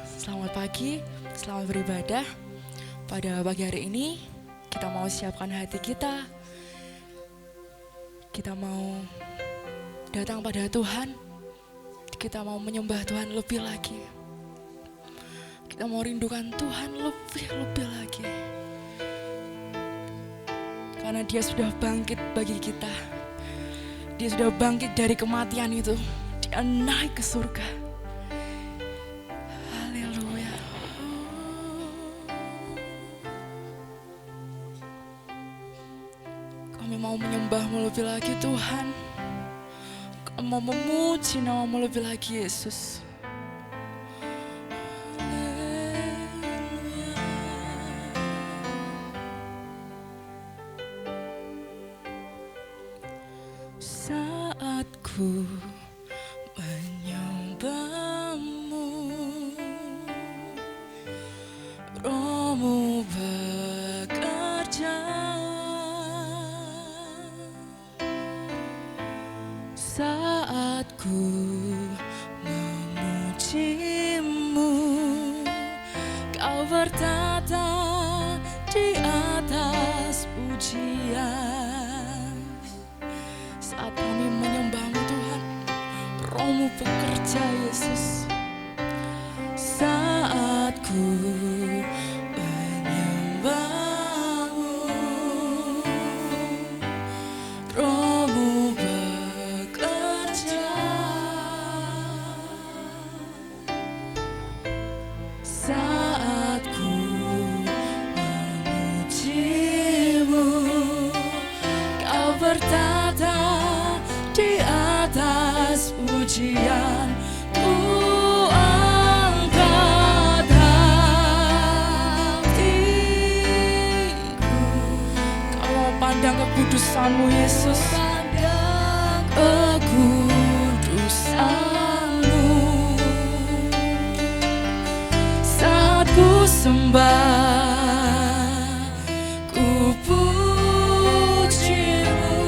selamat pagi, selamat beribadah. Pada pagi hari ini, kita mau siapkan hati kita. Kita mau datang pada Tuhan. Kita mau menyembah Tuhan lebih lagi. Kita mau rindukan Tuhan lebih lagi. Karena Dia sudah bangkit bagi kita. Dia sudah bangkit dari kematian itu. Dia naik ke surga. Mau menyembah-Mu lebih lagi Tuhan. Kami mau memuji nama-Mu lebih lagi Yesus. Saat ku menyembah-Mu, Roh-Mu bekerja. Saat ku memuji-Mu, Kau bertata di atas pujian. Saat kami menyembah-Mu Tuhan, Roh-Mu bekerja Yesus. Saat ku menyembah-Mu, Roh-Mu saat ku memuji-Mu, Kau bertata di atas pujian. Ku angkat hatiku. Kau mau pandang kekudusan-Mu Yesus. Pandang kekudusan-Mu. Ku sembah, ku puji-Mu,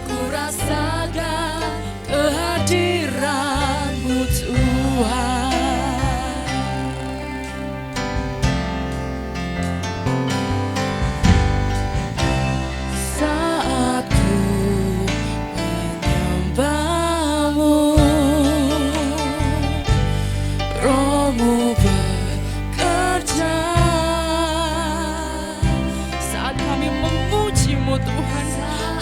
ku rasakan kehadiran-Mu Tuhan. Saat ku menyembah-Mu, Roh-Mu Tuhan,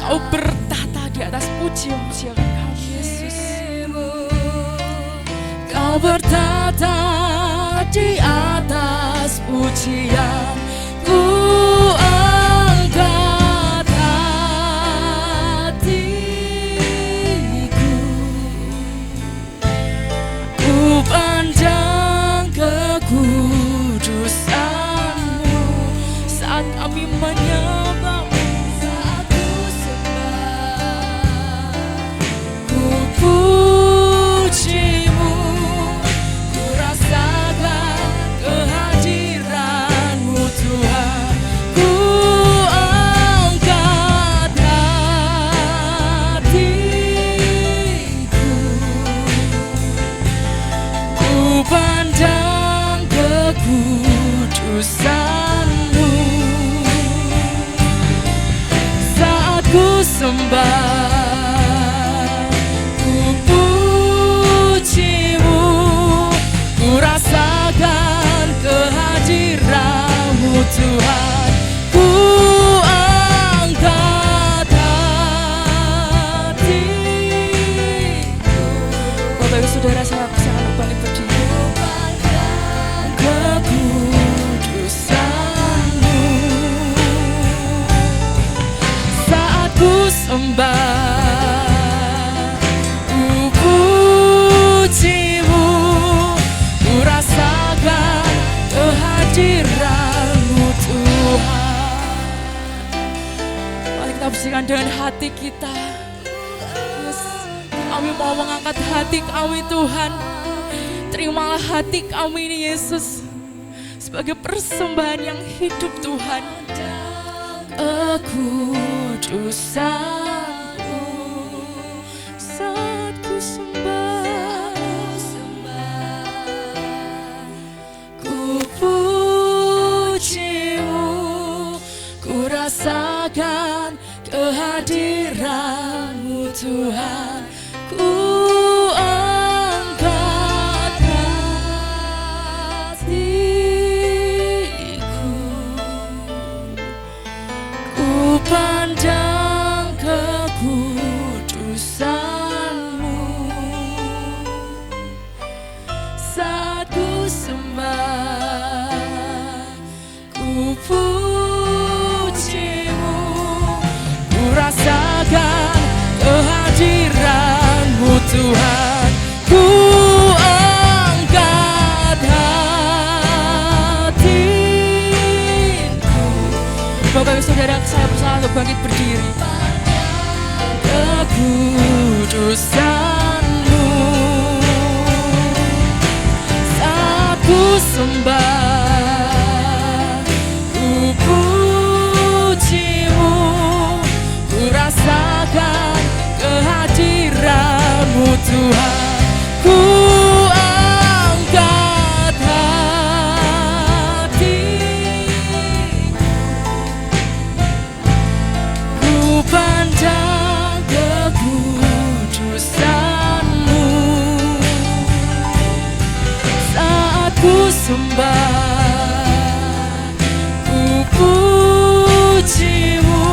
Kau bertata di atas pujian-pujian Kau Yesus. Kau bertata di atas pujian. Ku angkat hatiku, ku pandang kekudusan-Mu. Saat kami menyembah, puji-Mu, ku rasakan kehadiran-Mu Tuhan. Ku angkat hatiku, ku pandang kekudusan-Mu. Saat ku sembah, rasakan kehadiran-Mu Tuhan. Ku angkat hatiku. Bapak Ibu Saudara, saya sangat kembali berdiri. Kekudusan-Mu. Saat ku sembah, ku puji-Mu, rasakan kehadiran-Mu Tuhan. Mari kita bersihkan dengan hati kita. Yes. Kami mau mengangkat hati kami Tuhan. Terimalah hati kami ini Yesus sebagai persembahan yang hidup Tuhan. Kekudusan-Mu. Saat ku sembah, sembah, ku pujimu, ku rasakan kehadiran-Mu Tuhan, ku angkat hatiku. Bapak Ibu Saudara, saya berusaha untuk bangkit berdiri. Kekudusan-Mu saat ku sembah, ku pujimu, ku rasakan kehadiran-Mu Tuhan, ku angkat hatiku, ku pandang kekudusan-Mu saat ku sembah, ku pujimu,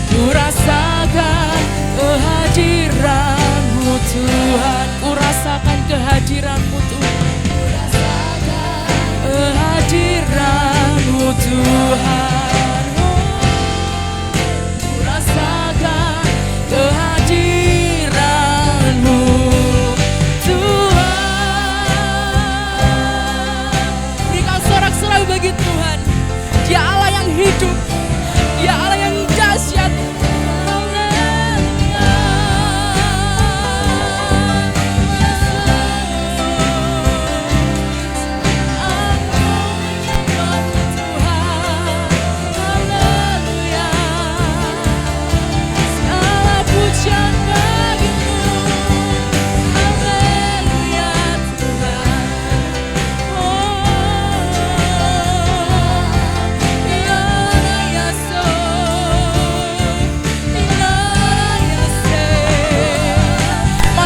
ku rasakan kehadiran-Mu Tuhan, ku rasakan kehadiran-Mu Tuhan, kehadiran-Mu Tuhan, ku rasakan kehadiran-Mu Tuhan. Berikan sorak-sorai bagi Tuhan. Dia Allah yang hidup, Dia Allah yang dahsyat.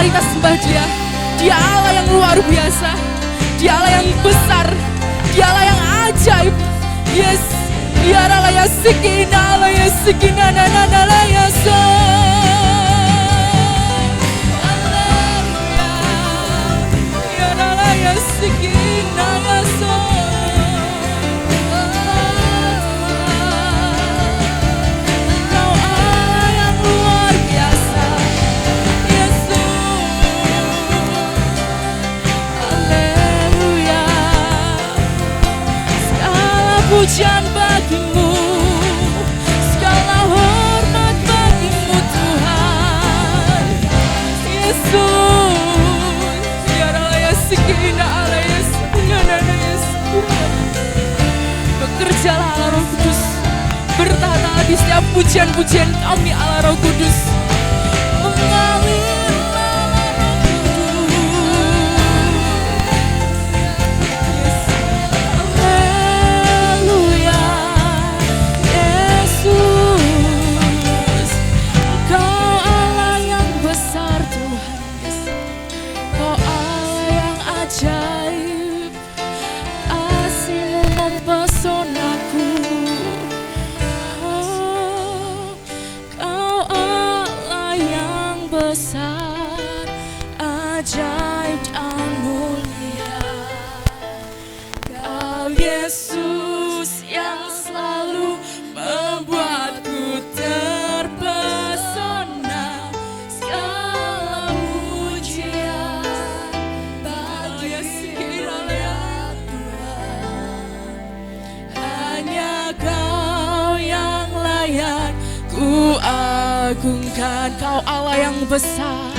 Kita sembah Dia. Dia Allah yang luar biasa, Dia Allah yang besar, Dia Allah yang ajaib. Yes, Dia Allah yang sikina, Allah yang sikina, nana ya so. Haleluya, Dia Allah yang sikina ya so. Kau Allah yang luar biasa. Pujian bagimu, segala hormat bagimu Tuhan Yesus. Biarlah ya sekina Allah Yesus, nana Yesus. Bekerjalah Allah Roh Kudus, bertata di setiap pujian-pujian kami Allah Roh Kudus. Mengalir besar, ajaib dan mulia. Kau Yesus yang selalu membuatku terpesona. Segala pujian bagi Tuhan. Hanya Kau yang layak ku agungkan. Kau Allah yang besar,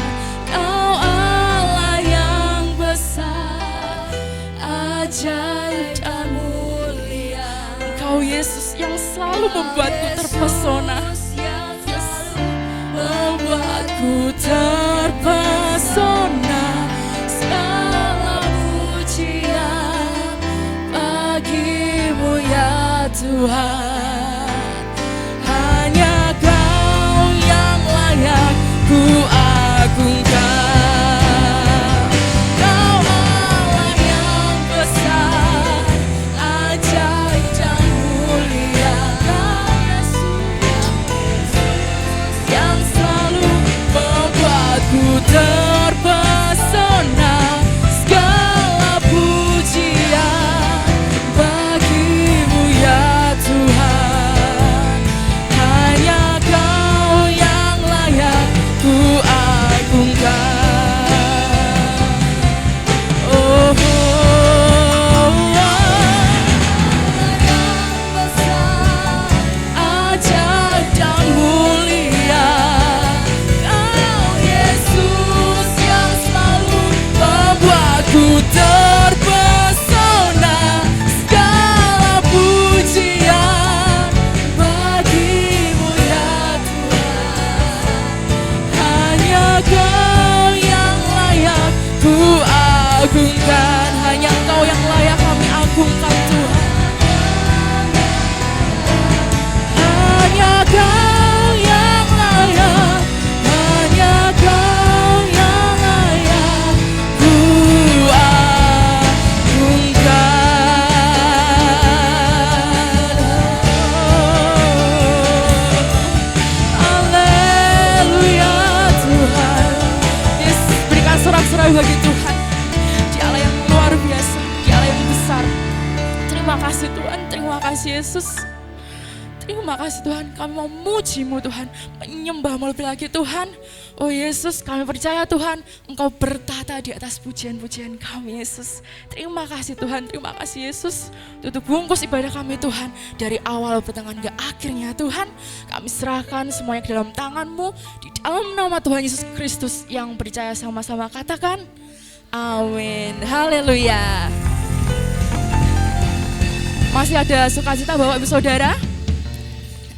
Kau Allah yang besar, ajaib dan mulia. Kau Yesus yang selalu membuatku terpesona, membuatku terpesona. Segala pujian bagi-Mu ya Tuhan. Hanya Kau yang layak ku agungkan. Kau Allah yang besar, ajaib dan mulia. Kau Yesus yang selalu membuatku terpesona. Segala pujian Terima kasih Tuhan, terima kasih Yesus. Terima kasih Tuhan, kami mau muji-Mu Tuhan, menyembah-Mu lebih lagi Tuhan. Oh Yesus, kami percaya Tuhan, Engkau bertata di atas pujian-pujian kami Yesus. Terima kasih Tuhan, terima kasih Yesus. Tutup bungkus ibadah kami Tuhan, dari awal pertengahan ke akhirnya Tuhan. Kami serahkan semuanya ke dalam tangan-Mu, di dalam nama Tuhan Yesus Kristus yang percaya sama-sama katakan, amin, haleluya. Masih ada sukacita Bapak Ibu Saudara?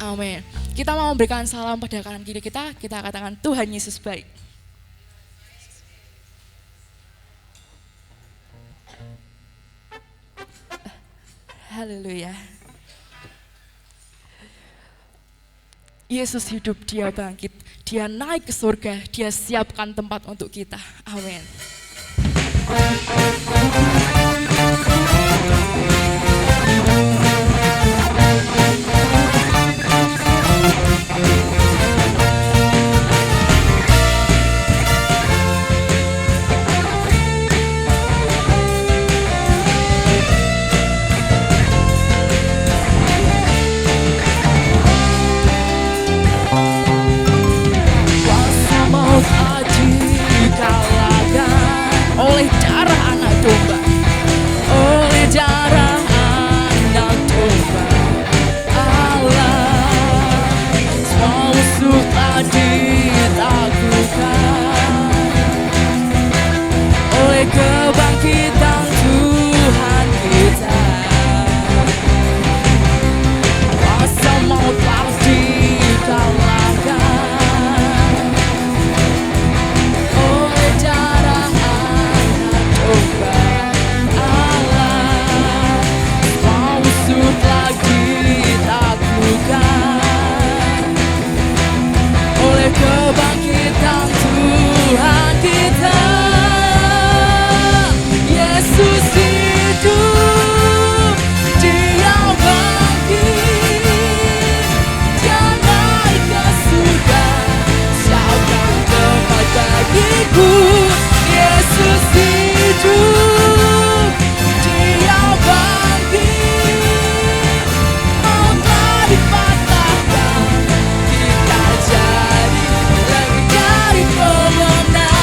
Amin. Kita mau memberikan salam pada kanan kiri kita katakan Tuhan Yesus baik. Haleluya. Yesus hidup, Dia bangkit, Dia naik ke surga, Dia siapkan tempat untuk kita. Amin. Oleh darah anak domba, oleh darah anak domba, Allah semua musuh telah ditaklukkan oleh kebangkitan Tuhan kita. Kuasa maut telah dikalahkan oleh darah oleh kebangkitan Tuhan kita. Yesus hidup, Dia bangkit, Dia naik ke surga, siapkan tempat bagiku. Yesus hidup, Dia bangkit, maut telah dipatahkan, kita jadi lebih dari pemenang.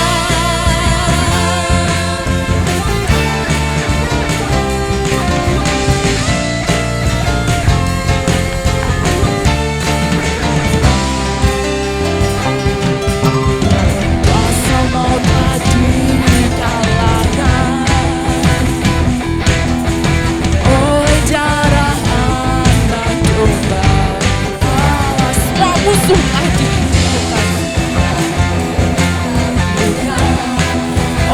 Kuasa maut telah dikalahkan oleh darah anak domba. Allah semua musuh telah ditaklukkan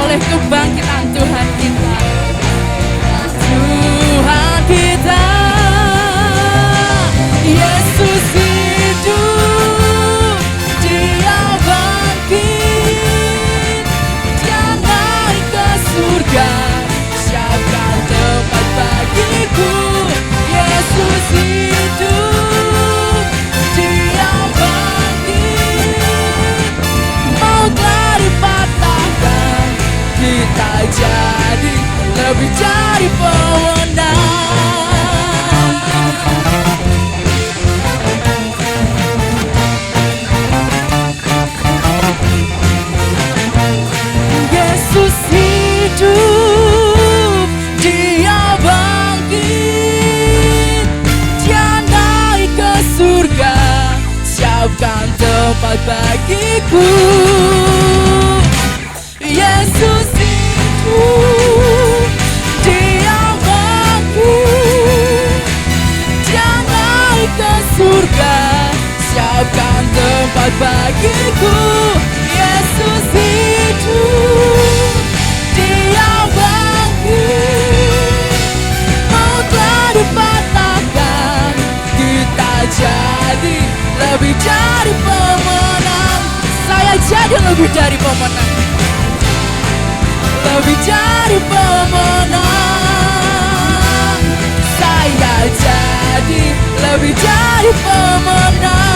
oleh kebangkitan Tuhan kita. Tuhan kita, Yesus hidup, Dia bangkit, Dia naik ke surga, siapkan tempat bagiku. Yesus hidup, Dia bangkit, maut telah dipatahkan, kita jadi lebih dari pemenang. Yesus hidup, Dia bangkit, Dia naik ke surga, siapkan tempat bagiku. Yesus hidup, Dia bangkit, Dia naik ke surga, siapkan tempat bagiku. Yesus hidup, Dia bangkit, maut telah dipatahkan, kita jadi lebih dari pemenang. Saya jadi lebih dari pemenang, lebih dari pemenang. Saya jadi lebih dari pemenang.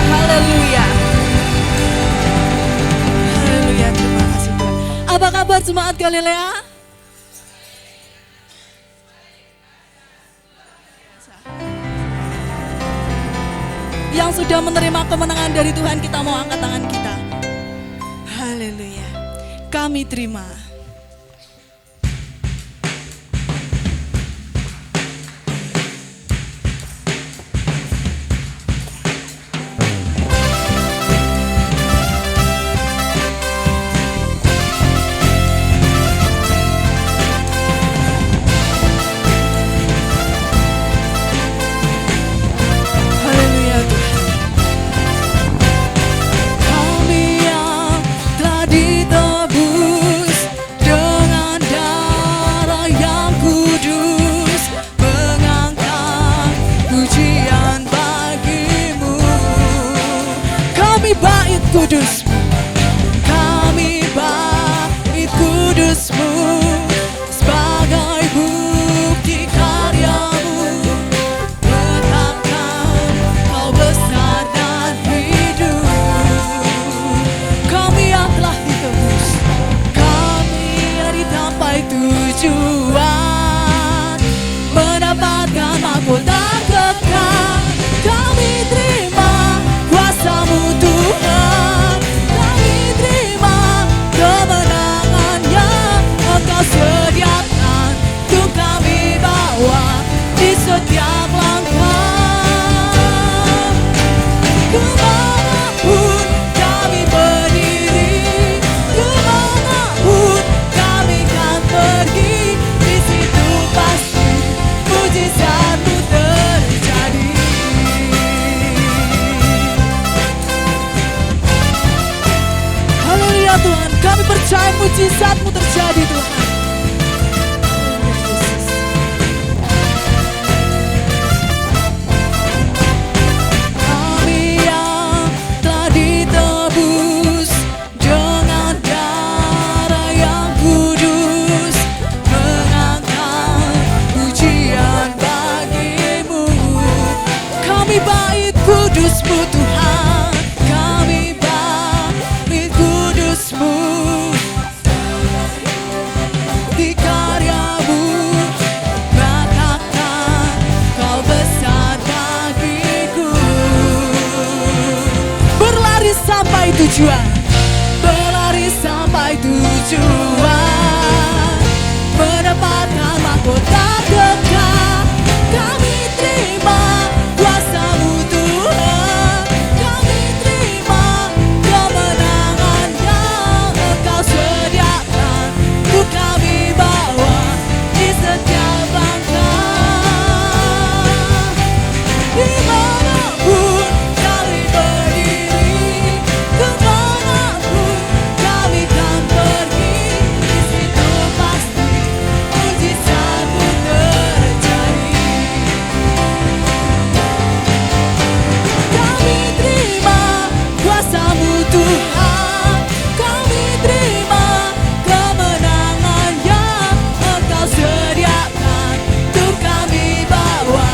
Haleluya. Haleluya, terima kasih Tuhan. Apa kabar jemaat Galilea? yang sudah menerima kemenangan dari Tuhan, kita mau angkat tangan kita. Haleluya. Kami terima. Kudus-Mu, kami bait Kudus-Mu sebagai bukti karya-Mu. Letakkan Kau besar dan hidup. Kami yang telah ditebus, kami yang ditampai tujuan, mendapatkan mahkota kekal. Kami terima kuasa-Mu Tuhan, kami terima kemenangan yang Engkau sediakan untuk kami bawa di setiap langkah. Kemanapun kami berdiri, kemanapun kami kan pergi, di situ pasti mujizat-Mu terjadi. Haleluya Tuhan, kami percaya mujizat-Mu terjadi Tuhan. Kami yang telah ditebus dengan darah yang kudus, mengangkat pujian bagi-Mu. Kami bait Kudus-Mu Tuhan, kami bait Kudus-Mu di karya-Mu. Katakan Kau besar bagiku. Berlari sampai tujuan, berlari sampai tujuan, mendapatkan mahkota kekal. Kami terima kuasa-Mu Tuhan, kami terima kemenangan yang Engkau sediakan untuk kami bawa di setiap langkah. Dimanapun kami berdiri, kemanapun kami kan pergi, di situ pasti mujizat-Mu terjadi. Kami terima kuasa-Mu Tuhan, kami terima kemenangan yang Engkau sediakan untuk kami bawa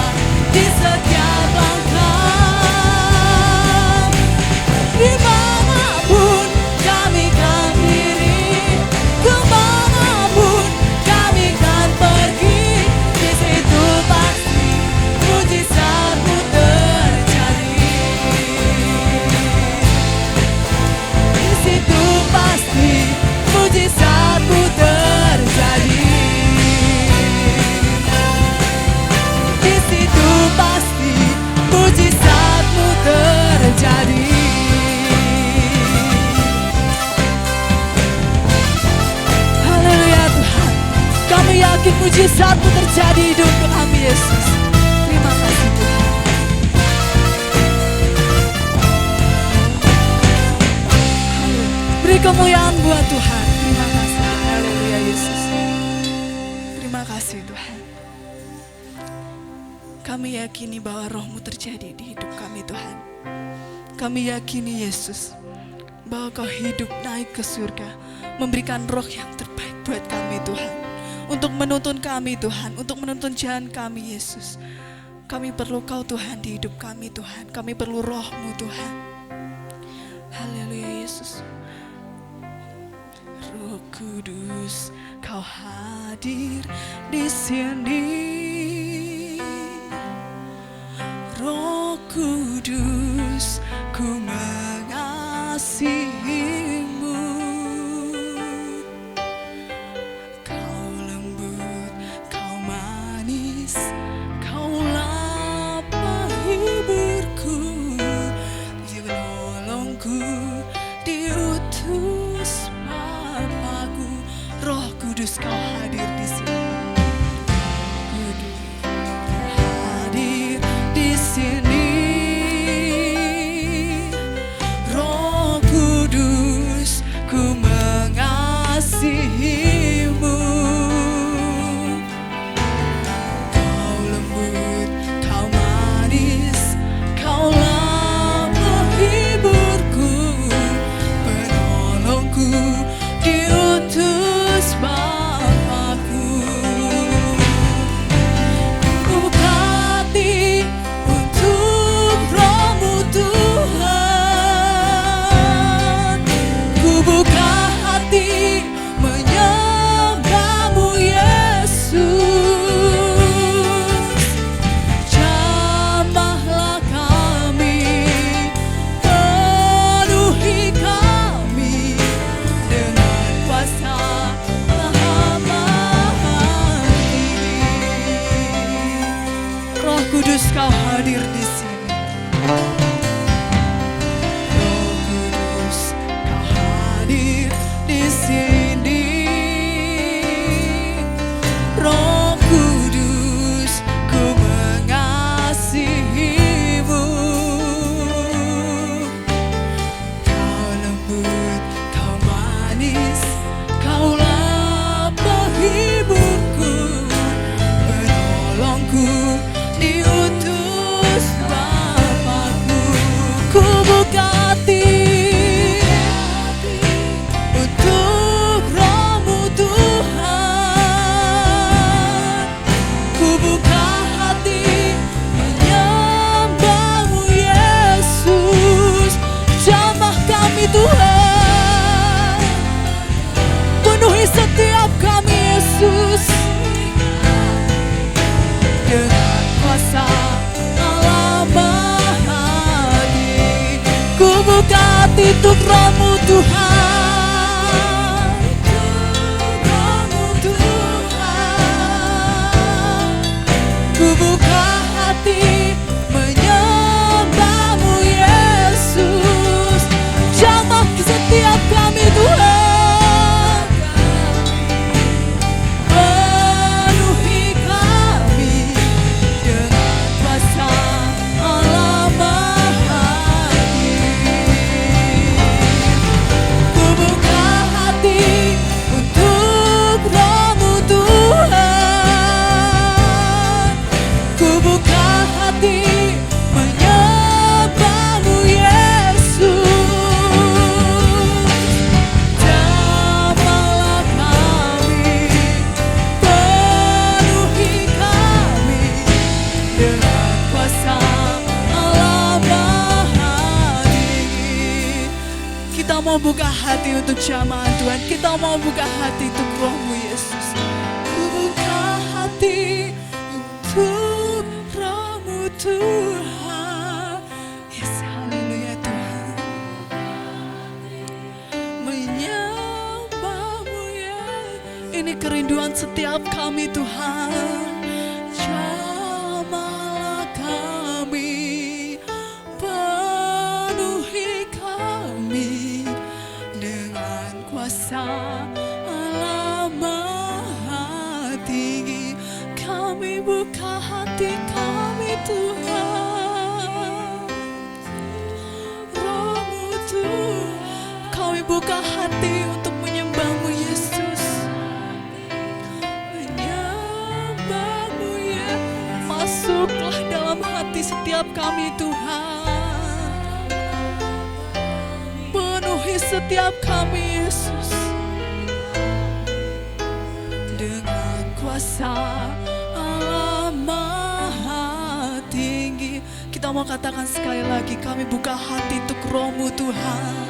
di setiap langkah. Dimanapun kami kan diri, kemanapun kami kan pergi, di situ pasti mujizat-Mu terjadi. Di situ pasti mujizat-Mu terjadi. Di situ pasti mujizat-Mu terjadi. Haleluya Tuhan, kami yakin mujizat-Mu terjadi di hidup kami Yesus. Terima kasih Tuhan. Beri kemuliaan buat Tuhan. Terima kasih. Haleluya Yesus. Terima kasih Tuhan. Kami yakini bahwa Roh-Mu terjadi di hidup kami Tuhan. Kami yakini Yesus bahwa Kau hidup naik ke surga, memberikan roh yang terbaik buat kami Tuhan, untuk menuntun kami Tuhan, untuk menuntun jalan kami Yesus. Kami perlu Kau Tuhan di hidup kami Tuhan, kami perlu Roh-Mu Tuhan. Haleluya Yesus. Roh Kudus, Kau hadir di sini. Roh Kudus, Kudus, ku mengasihimu. Kau lembut, kau manis, kaulah penghiburku, penolongku, diutus Bapakku. Roh Kudus, kau hadir di sini. Hadir di sini. Roh Kudus, ku mengasihimu. Kau lembut, kau manis, kaulah penghiburku, penolongku, diutus Bapakku. Ku buka hati untuk Roh-Mu Tuhan. Ku buka hati menyembah-Mu Yesus. Jamahlah kami, penuhi kami dengan kuasa Maha Tinggi. Roh Kudus, kau hadir di sini. Roh Kudus, kau hadir di sini. Roh Kudus, ku mengasihimu. Kau lembut, kau manis, kaulah penghiburku, penolongku, diutus Bapakku. Ku buka hati untuk Roh-Mu Tuhan. Ku buka hati menyembah-Mu Yesus. Jamah kami Tuhan, penuhi setiap kami Yesus dengan kuasa Allah Maha Tinggi. Ku buka hati untuk Roh-Mu Tuhan. Roh-Mu Tuhan. Ku buka hati menyembah-Mu Yesus. Jamah setiap kami Tuhan, penuhi kami dengan kuasa Allah Maha Tinggi. Ku buka hati untuk Roh-Mu Tuhan. Ku buka hati menyembah-Mu Yesus. Jamahlah kami, penuhi kami dengan kuasa Allah Maha Tinggi. Kita mau buka hati untuk jamahan Tuhan. Kita mau buka hati untuk Roh-Mu Yesus. Ku buka hati untuk Roh-Mu Tuhan. Yes, haleluya Tuhan. Menyembah-Mu ya. Ini kerinduan setiap kami Tuhan. Jamahlah kami, penuhi kami dengan kuasa Allah Maha Tinggi. Kami buka hati kami Tuhan. Roh-Mu Tuhan, kami buka hati untuk menyembah-Mu Yesus. Menyembah-Mu ya. Masuklah dalam hati setiap kami Tuhan. Penuhi setiap kami Yesus dengan kuasa Allah Maha Tinggi. Kita mau katakan sekali lagi, kami buka hati untuk Roh-Mu Tuhan.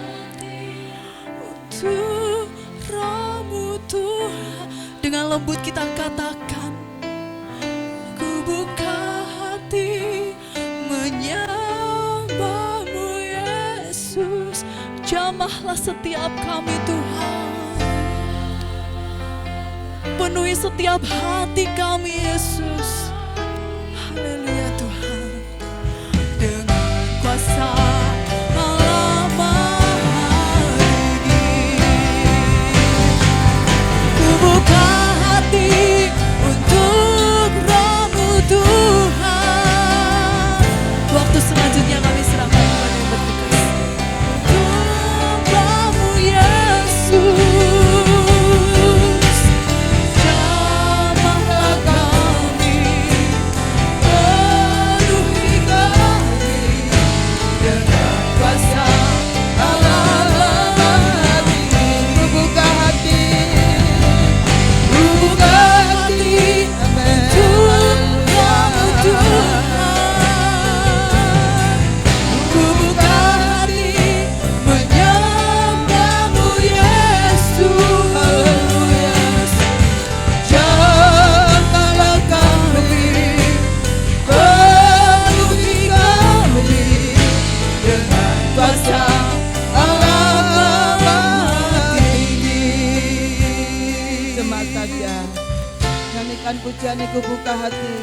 Untuk Roh-Mu Tuhan. Dengan lembut kita katakan, ku buka hati menyembah Penuhilah setiap kami Tuhan. Penuhi setiap hati kami Yesus. Haleluya Tuhan. Dengan kuasa Allah Maha Tinggi, ku buka hati untuk Roh-Mu Tuhan. Waktu selanjutnya kami serahkan kepada Yang bertugas. Untuk Roh-Mu Yesus. Pujian ku buka hati.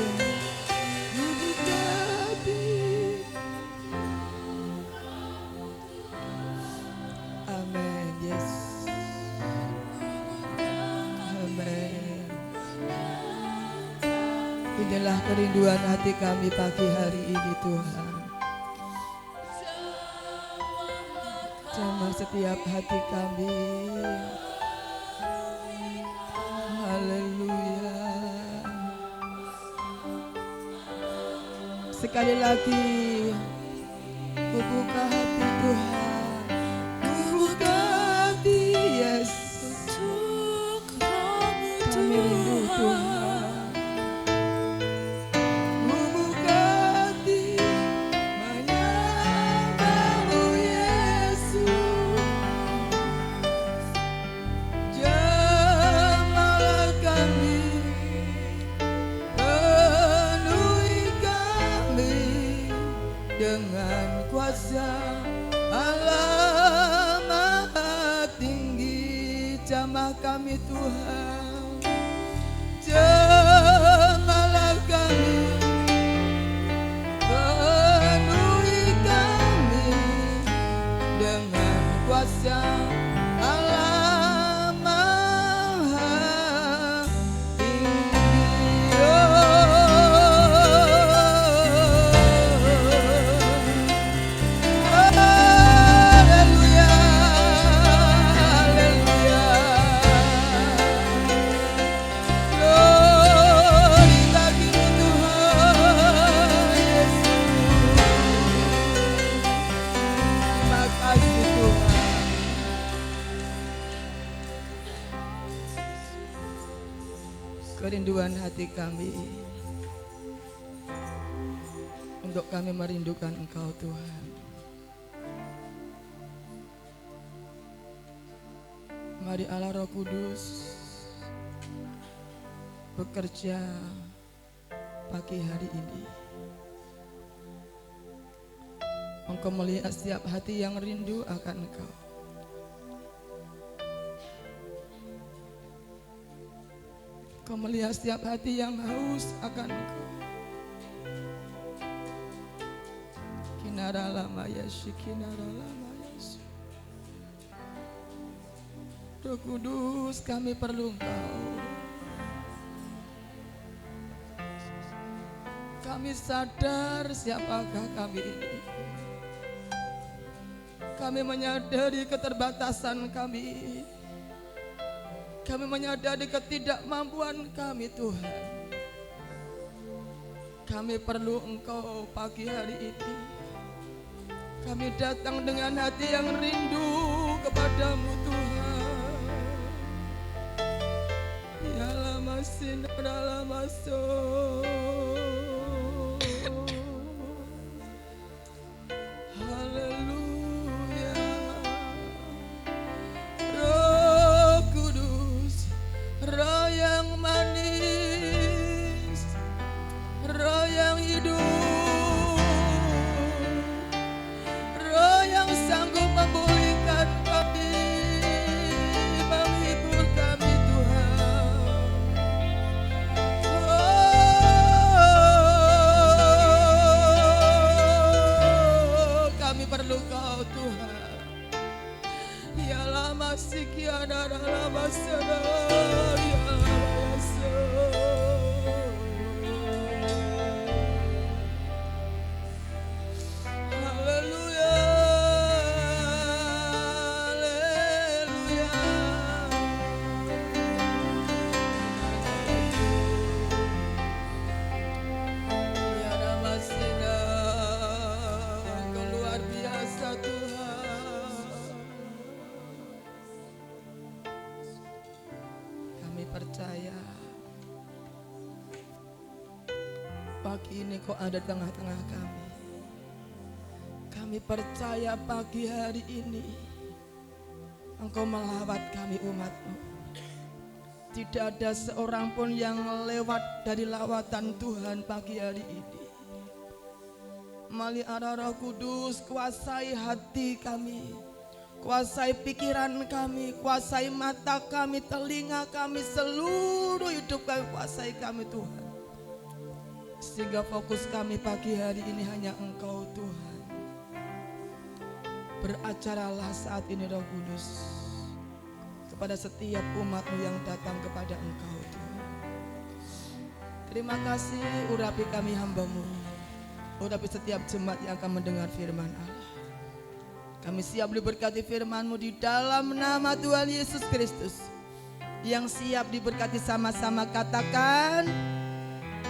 Amin. Yes. Amin. Inilah kerinduan hati kami pagi hari ini Tuhan. Jamah setiap hati kami. Haleluya. Sekali lagi ku buka hati Tuhan, ku buka hati Yesus, kami rindu Tuhan. Ku buka hati menyembah-Mu Yesus. Jamahlah kami, dengan kuasa Allah Maha Tinggi. Jamah kami Tuhan, jamahlah kami, penuhi kami dengan kuasa Allah Maha Tinggi. Kerinduan hati kami untuk kami merindukan Engkau Tuhan. Mari Allah Roh Kudus bekerja pagi hari ini. Engkau melihat setiap hati yang rindu akan Engkau. Kau melihat setiap hati yang haus akan Engkau. Kinara lama Yesus, kinara lama Yesus. Roh Kudus, kami perlu Engkau. Kami sadar siapakah kami ini. Kami menyadari keterbatasan kami. Kami menyadari ketidakmampuan kami Tuhan. Kami perlu Engkau pagi hari ini. Kami datang dengan hati yang rindu kepadamu Tuhan. Ya lama sinar lama so. Roh yang sanggup memulihkan kami percaya pagi ini kau ada di tengah-tengah kami. Kami percaya pagi hari ini Engkau melawat kami umat-Mu. Tidak ada seorang pun yang lewat dari lawatan Tuhan pagi hari ini. Mali Roh Kudus, kuasai hati kami, kuasai pikiran kami, kuasai mata kami, telinga kami, seluruh hidup kami, kuasai kami Tuhan. Sehingga fokus kami pagi hari ini hanya Engkau Tuhan. Beracaralah saat ini Roh Kudus kepada setiap umat-Mu yang datang kepada Engkau Tuhan. Terima kasih, urapi kami hamba-Mu, urapi setiap jemaat yang akan mendengar firman Allah. Kami siap diberkati firman-Mu di dalam nama Tuhan Yesus Kristus. Yang siap diberkati sama-sama katakan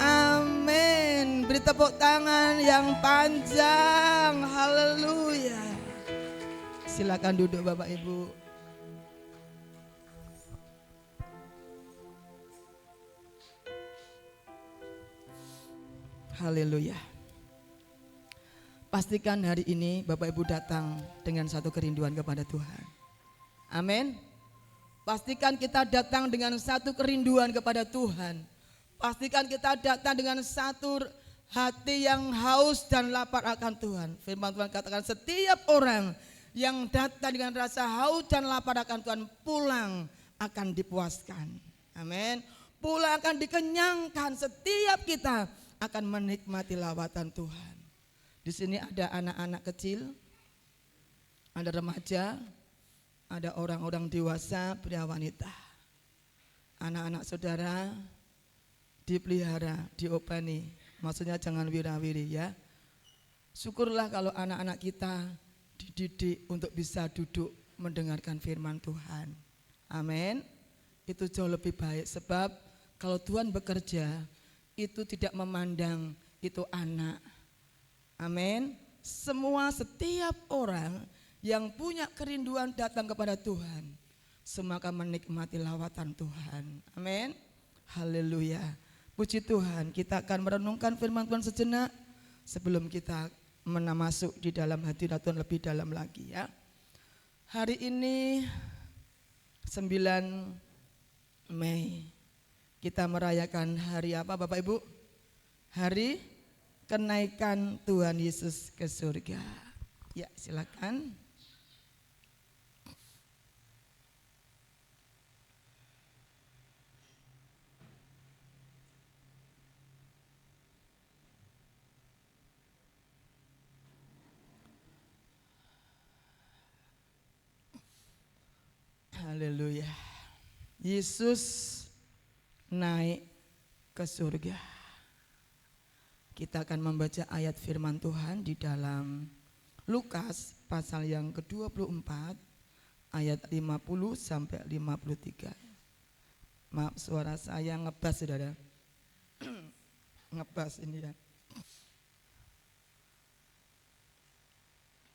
amin. Beri tepuk tangan yang panjang. Haleluya. Silakan duduk Bapak Ibu. Haleluya. Pastikan hari ini Bapak Ibu datang dengan satu kerinduan kepada Tuhan. Amin. Pastikan kita datang dengan satu kerinduan kepada Tuhan. Pastikan kita datang dengan satu hati yang haus dan lapar akan Tuhan. Firman Tuhan katakan setiap orang yang datang dengan rasa haus dan lapar akan Tuhan pulang akan dipuaskan. Amin. Pulang akan dikenyangkan. Setiap kita akan menikmati lawatan Tuhan. Di sini ada anak-anak kecil, ada remaja, ada orang-orang dewasa, pria wanita. Anak-anak saudara dipelihara, diopeni. Maksudnya jangan wirawiri ya. Syukurlah kalau anak-anak kita dididik untuk bisa duduk mendengarkan firman Tuhan. Amin. Itu jauh lebih baik sebab kalau Tuhan bekerja itu tidak memandang itu anak. Amin. Semua setiap orang yang punya kerinduan datang kepada Tuhan, semua akan menikmati lawatan Tuhan. Amin. Haleluya. Puji Tuhan, kita akan merenungkan firman Tuhan sejenak sebelum kita masuk di dalam hadirat Tuhan lebih dalam lagi ya. Hari ini 9 Mei kita merayakan hari apa Bapak Ibu? Hari kenaikan Tuhan Yesus ke surga. Ya, silakan. Haleluya. Yesus naik ke surga. Kita akan membaca ayat firman Tuhan di dalam Lukas pasal yang ke-24 ayat 50 sampai 53. Maaf suara saya ngebas Saudara. Ngebas ini ya.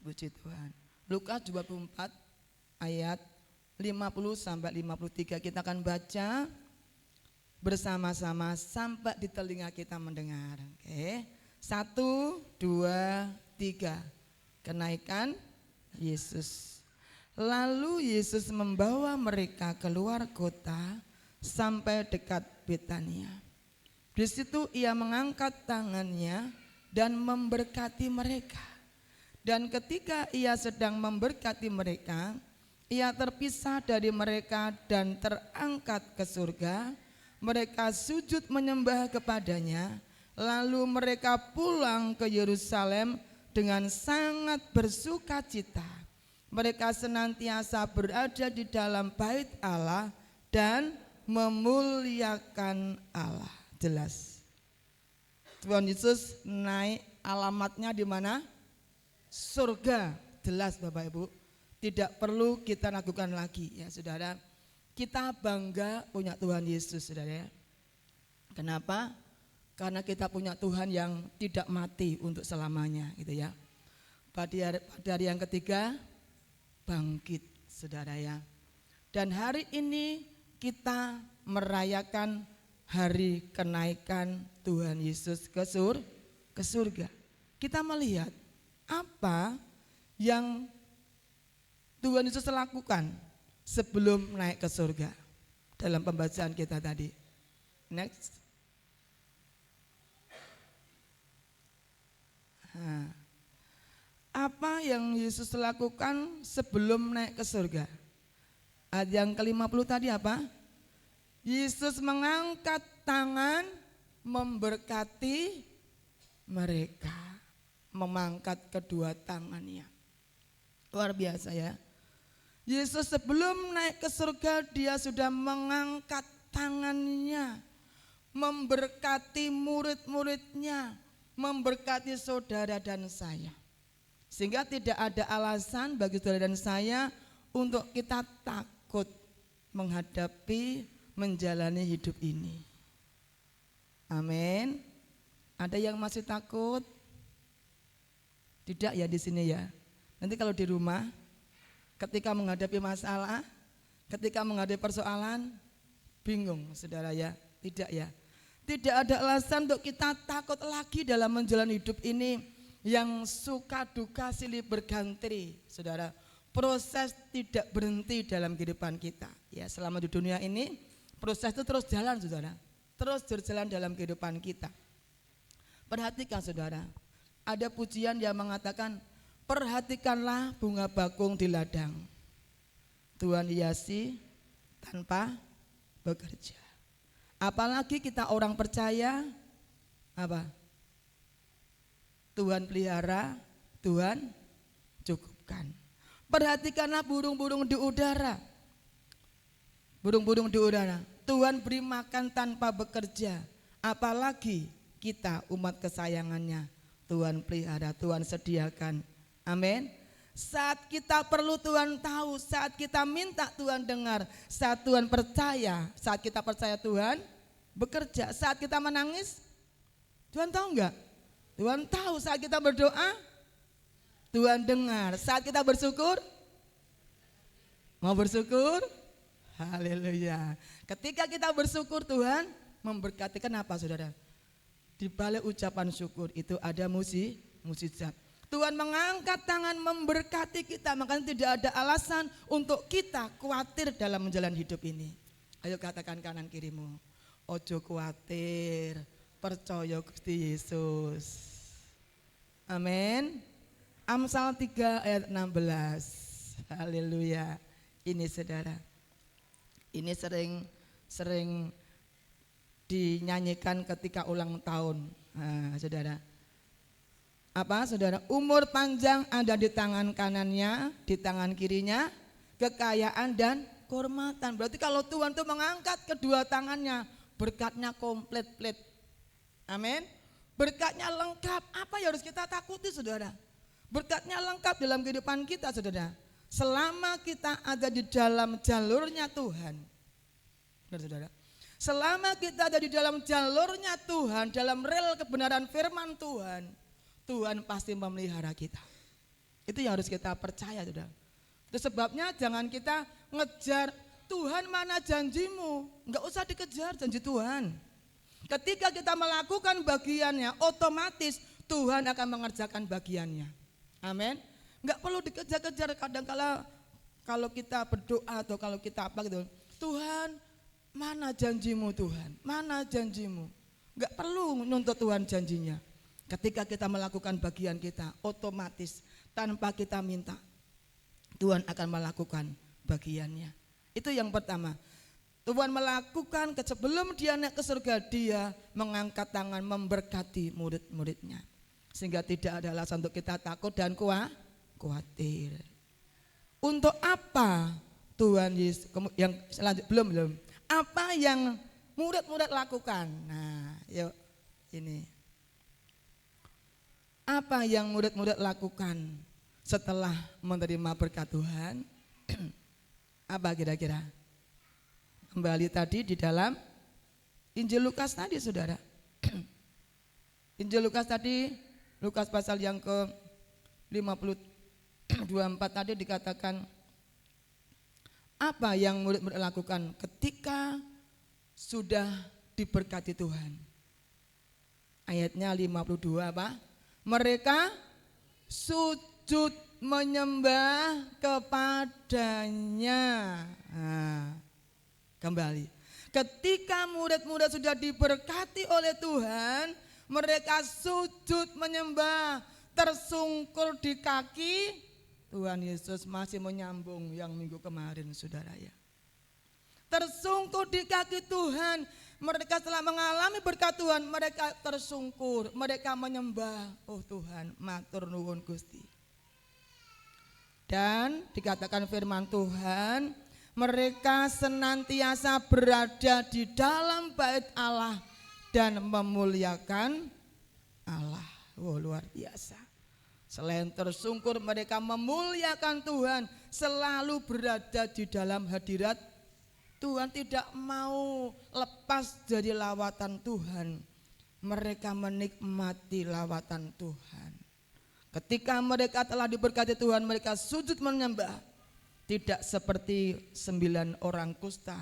Puji Tuhan. Lukas 24 ayat 50 sampai 53 kita akan baca bersama-sama sampai di telinga kita mendengar. Oke. 1, 2, 3. Kenaikan Yesus. Lalu Yesus membawa mereka keluar kota sampai dekat Betania. Di situ ia mengangkat tangannya dan memberkati mereka. Dan ketika ia sedang memberkati mereka, ia terpisah dari mereka dan terangkat ke surga. Mereka sujud menyembah kepadanya, lalu mereka pulang ke Yerusalem dengan sangat bersuka cita. Mereka senantiasa berada di dalam bait Allah dan memuliakan Allah. Jelas. Tuhan Yesus naik, alamatnya di mana? Surga. Jelas Bapak Ibu. Tidak perlu kita ragukan lagi ya Saudara. Kita bangga punya Tuhan Yesus Saudara. Kenapa? Karena kita punya Tuhan yang tidak mati untuk selamanya gitu ya. Pada hari yang ketiga bangkit Saudara ya. Dan hari ini kita merayakan hari kenaikan Tuhan Yesus ke surga. Kita melihat apa yang Tuhan Yesus lakukan sebelum naik ke surga dalam pembacaan kita tadi. Next. Nah, apa yang Yesus lakukan sebelum naik ke surga? Ayat yang ke-50 tadi apa? Yesus mengangkat tangan memberkati mereka, memangkat kedua tangannya. Luar biasa ya. Yesus sebelum naik ke surga dia sudah mengangkat tangannya, memberkati murid-muridnya, memberkati saudara dan saya. Sehingga tidak ada alasan bagi saudara dan saya untuk kita takut menghadapi, menjalani hidup ini. Amin. Ada yang masih takut? Tidak ya di sini ya. Nanti kalau di rumah, ketika menghadapi masalah, ketika menghadapi persoalan, bingung saudara ya. Tidak ya. Tidak ada alasan untuk kita takut lagi dalam menjalani hidup ini yang suka duka silih berganti, saudara. Proses tidak berhenti dalam kehidupan kita. Ya, selama di dunia ini proses itu terus jalan, saudara. Terus berjalan dalam kehidupan kita. Perhatikan saudara, ada pujian yang mengatakan, perhatikanlah bunga bakung di ladang. Tuhan hiasi tanpa bekerja. Apalagi kita orang percaya, apa? Tuhan pelihara, Tuhan cukupkan. Perhatikanlah burung-burung di udara. Burung-burung di udara, Tuhan beri makan tanpa bekerja. Apalagi kita umat kesayangannya, Tuhan pelihara, Tuhan sediakan. Amin. Saat kita perlu Tuhan tahu, saat kita minta Tuhan dengar, saat Tuhan percaya, saat kita percaya Tuhan bekerja. Saat kita menangis, Tuhan tahu enggak? Tuhan tahu. Saat kita berdoa, Tuhan dengar. Saat kita bersyukur, mau bersyukur? Haleluya. Ketika kita bersyukur, Tuhan memberkati. Kenapa saudara? Di balik ucapan syukur itu ada mukjizat. Tuhan mengangkat tangan memberkati kita, makanya tidak ada alasan untuk kita khawatir dalam menjalani hidup ini. Ayo katakan kanan kirimu, ojo khawatir, percaya Gusti Yesus. Amin. Amsal 3 ayat 16. Haleluya. Ini saudara, ini sering dinyanyikan ketika ulang tahun. Nah, saudara, apa saudara? Umur panjang ada di tangan kanannya, di tangan kirinya kekayaan dan kehormatan. Berarti kalau Tuhan tuh mengangkat kedua tangannya, berkatnya komplit. Amin. Berkatnya lengkap. Apa yang harus kita takuti saudara? Berkatnya lengkap dalam kehidupan kita saudara. Selama kita ada di dalam jalurnya Tuhan. Benar saudara. Selama kita ada di dalam jalurnya Tuhan, dalam rel kebenaran firman Tuhan, Tuhan pasti memelihara kita. Itu yang harus kita percaya saudara. Itu sebabnya jangan kita ngejar Tuhan mana janjimu. Enggak usah dikejar janji Tuhan. Ketika kita melakukan bagiannya, otomatis Tuhan akan mengerjakan bagiannya. Amin. Enggak perlu dikejar-kejar. Kadang-kala kalau kita berdoa atau kalau kita apa gitu, Tuhan mana janjimu Tuhan, mana janjimu. Enggak perlu nuntut Tuhan janjinya. Ketika kita melakukan bagian kita, otomatis tanpa kita minta, Tuhan akan melakukan bagiannya. Itu yang pertama. Tuhan melakukan sebelum dia naik ke surga, dia mengangkat tangan memberkati murid-muridnya. Sehingga tidak ada alasan untuk kita takut dan khawatir. Untuk apa Tuhan Yesus yang selanjutnya belum. Apa yang murid-murid lakukan? Nah, yuk ini. Apa yang murid-murid lakukan setelah menerima berkat Tuhan? Apa kira-kira? Kembali tadi di dalam Injil Lukas tadi saudara. Injil Lukas tadi, Lukas pasal yang ke 54 tadi dikatakan apa yang murid-murid lakukan ketika sudah diberkati Tuhan. Ayatnya 52 apa? Mereka sujud menyembah kepadanya. Nah, kembali. Ketika murid-murid sudah diberkati oleh Tuhan, mereka sujud menyembah, tersungkur di kaki. Tuhan Yesus masih menyambung yang minggu kemarin, saudara ya. Tersungkur di kaki Tuhan. Mereka setelah mengalami berkat Tuhan, mereka tersungkur, mereka menyembah. Oh Tuhan, matur nuwun Gusti. Dan dikatakan firman Tuhan, mereka senantiasa berada di dalam bait Allah dan memuliakan Allah. Oh, luar biasa. Selain tersungkur, mereka memuliakan Tuhan, selalu berada di dalam hadirat Tuhan, tidak mau lepas dari lawatan Tuhan. Mereka menikmati lawatan Tuhan. Ketika mereka telah diberkati Tuhan, mereka sujud menyembah. Tidak seperti 9 orang kusta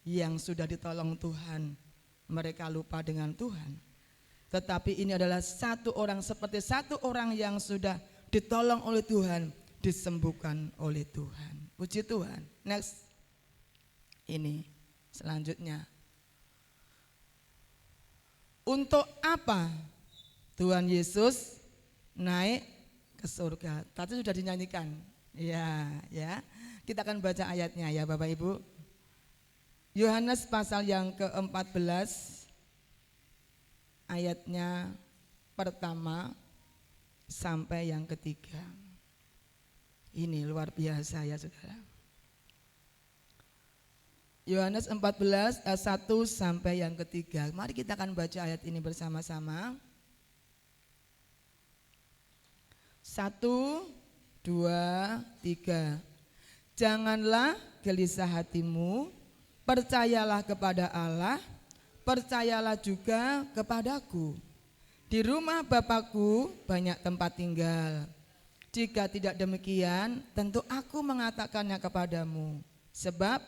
yang sudah ditolong Tuhan, mereka lupa dengan Tuhan. Tetapi ini adalah satu orang, seperti satu orang yang sudah ditolong oleh Tuhan, disembuhkan oleh Tuhan. Puji Tuhan. Next. Ini selanjutnya. Untuk apa Tuhan Yesus naik ke surga? Tadi sudah dinyanyikan. Ya. Kita akan baca ayatnya ya Bapak Ibu. Yohanes pasal yang ke-14 ayatnya pertama sampai yang ketiga. Ini luar biasa ya Saudara. Yohanes 14 ayat 1 sampai yang ketiga. Mari kita akan baca ayat ini bersama-sama. 1, 2, 3. Janganlah gelisah hatimu, percayalah kepada Allah, percayalah juga kepadaku. Di rumah Bapakku banyak tempat tinggal. Jika tidak demikian, tentu aku mengatakannya kepadamu. Sebab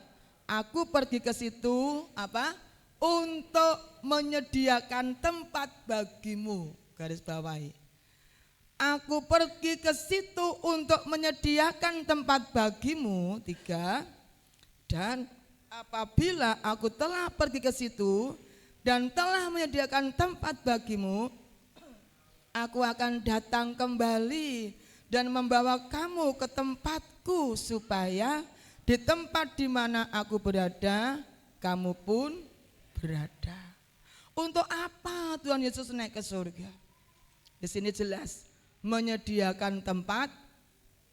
aku pergi ke situ apa? Untuk menyediakan tempat bagimu. Garis bawahi. Aku pergi ke situ untuk menyediakan tempat bagimu. 3. Dan apabila aku telah pergi ke situ dan telah menyediakan tempat bagimu, aku akan datang kembali dan membawa kamu ke tempatku, supaya di tempat di mana aku berada, kamu pun berada. Untuk apa Tuhan Yesus naik ke surga? Di sini jelas, menyediakan tempat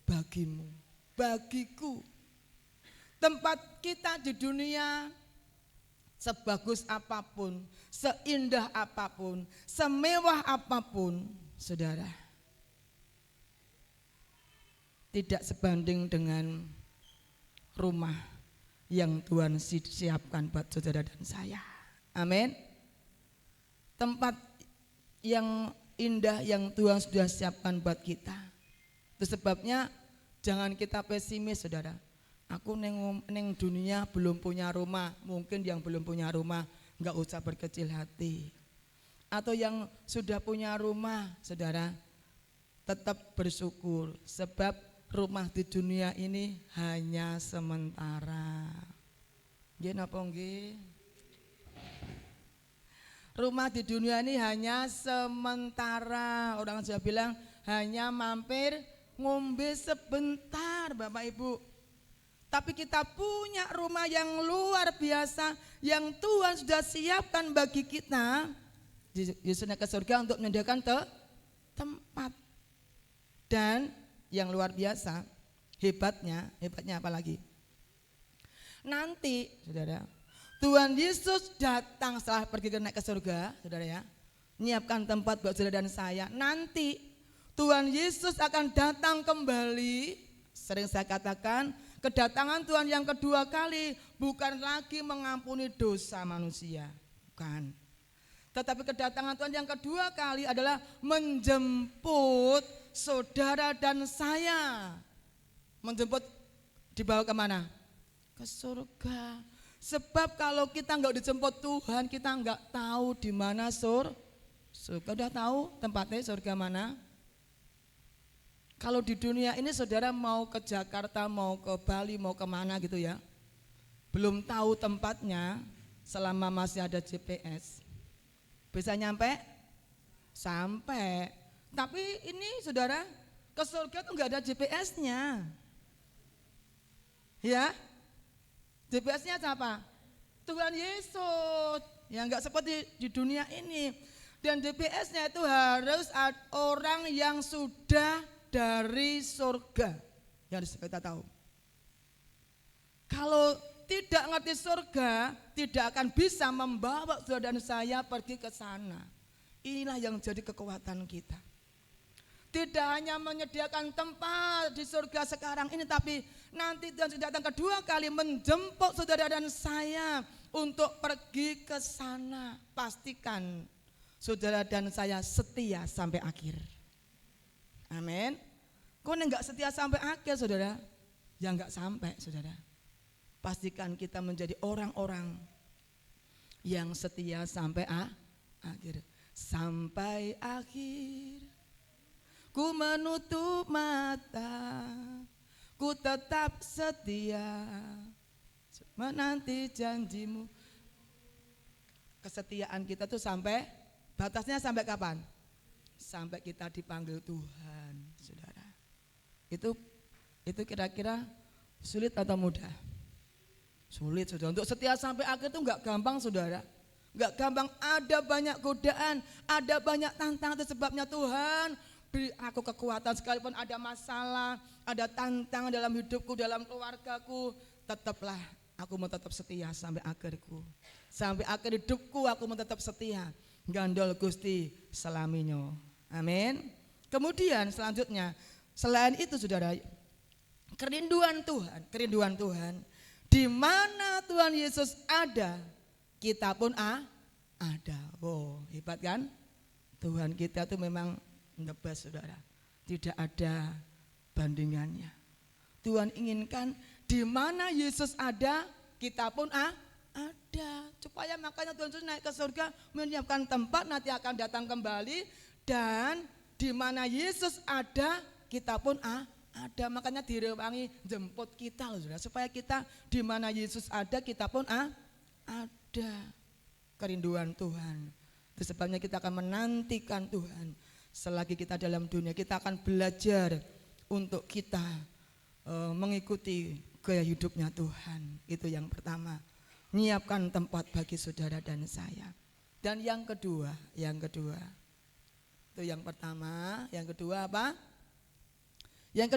bagimu, bagiku. Tempat kita di dunia, sebagus apapun, seindah apapun, semewah apapun, saudara, tidak sebanding dengan rumah yang Tuhan siapkan buat saudara dan saya. Amin. Tempat yang indah yang Tuhan sudah siapkan buat kita. Itu sebabnya jangan kita pesimis saudara. Aku neng dunia belum punya rumah. Mungkin yang belum punya rumah gak usah berkecil hati. Atau yang sudah punya rumah saudara, tetap bersyukur. Sebab rumah di dunia ini hanya sementara. Nggih napa nggih? Rumah di dunia ini hanya sementara. Orang Jawa bilang hanya mampir ngombe sebentar Bapak Ibu. Tapi kita punya rumah yang luar biasa yang Tuhan sudah siapkan bagi kita. Yesus naik ke surga untuk menyediakan tempat. Dan yang luar biasa, hebatnya apa lagi? Nanti saudara, Tuhan Yesus datang setelah pergi naik ke surga, saudara ya, menyiapkan tempat buat saudara dan saya. Nanti Tuhan Yesus akan datang kembali. Sering saya katakan, kedatangan Tuhan yang kedua kali bukan lagi mengampuni dosa manusia, bukan. Tetapi kedatangan Tuhan yang kedua kali adalah menjemput saudara dan saya. Menjemput dibawa kemana? Ke surga. Sebab kalau kita nggak dijemput Tuhan, kita nggak tahu di mana surga. Udah tahu tempatnya surga mana? Kalau di dunia ini saudara mau ke Jakarta, mau ke Bali, mau kemana gitu ya, belum tahu tempatnya selama masih ada GPS. Bisa nyampe? Sampai. Tapi ini saudara, ke surga tuh nggak ada GPS-nya. Ya, GPS-nya siapa? Tuhan Yesus. Ya nggak seperti di dunia ini. Dan GPS-nya itu harus orang yang sudah dari surga. Yang kita tahu. Kalau tidak ngerti surga, tidak akan bisa membawa saudara dan saya pergi ke sana. Inilah yang jadi kekuatan kita. Tidak hanya menyediakan tempat di surga sekarang ini, tapi nanti Tuhan sudah datang kedua kali menjemput saudara dan saya untuk pergi ke sana. Pastikan saudara dan saya setia sampai akhir. Amin. Kok enggak setia sampai akhir saudara? Ya enggak sampai saudara. Pastikan kita menjadi orang-orang yang setia sampai akhir. Sampai akhir. Ku menutup mata, ku tetap setia menanti janjimu. Kesetiaan kita tuh sampai, batasnya sampai kapan? Sampai kita dipanggil Tuhan, saudara. Itu kira-kira sulit atau mudah? Sulit saudara. Untuk setia sampai akhir itu enggak gampang saudara. Enggak gampang, ada banyak godaan, ada banyak tantangan. Itu sebabnya Tuhan beri aku kekuatan sekalipun ada masalah, ada tantangan dalam hidupku, dalam keluargaku, tetaplah aku mau tetap setia sampai akhirku. Sampai akhir hidupku aku mau tetap setia. Gandol Gusti selaminyo. Amin. Kemudian selanjutnya, selain itu saudara, kerinduan Tuhan. Di mana Tuhan Yesus ada, kita pun ada. Oh, hebat kan? Tuhan kita tuh memang the best saudara, tidak ada bandingannya. Tuhan inginkan di mana Yesus ada, kita pun ada. Supaya makanya Tuhan Yesus naik ke surga menyiapkan tempat, nanti akan datang kembali. Dan di mana Yesus ada, kita pun ada. Makanya direwangi jemput kita loh saudara, supaya kita di mana Yesus ada, kita pun ada. Kerinduan Tuhan. Itu sebabnya kita akan menantikan Tuhan. Selagi kita dalam dunia, kita akan belajar untuk kita mengikuti gaya hidupnya Tuhan. Itu yang pertama, menyiapkan tempat bagi saudara dan saya. Dan yang kedua, itu yang pertama. Yang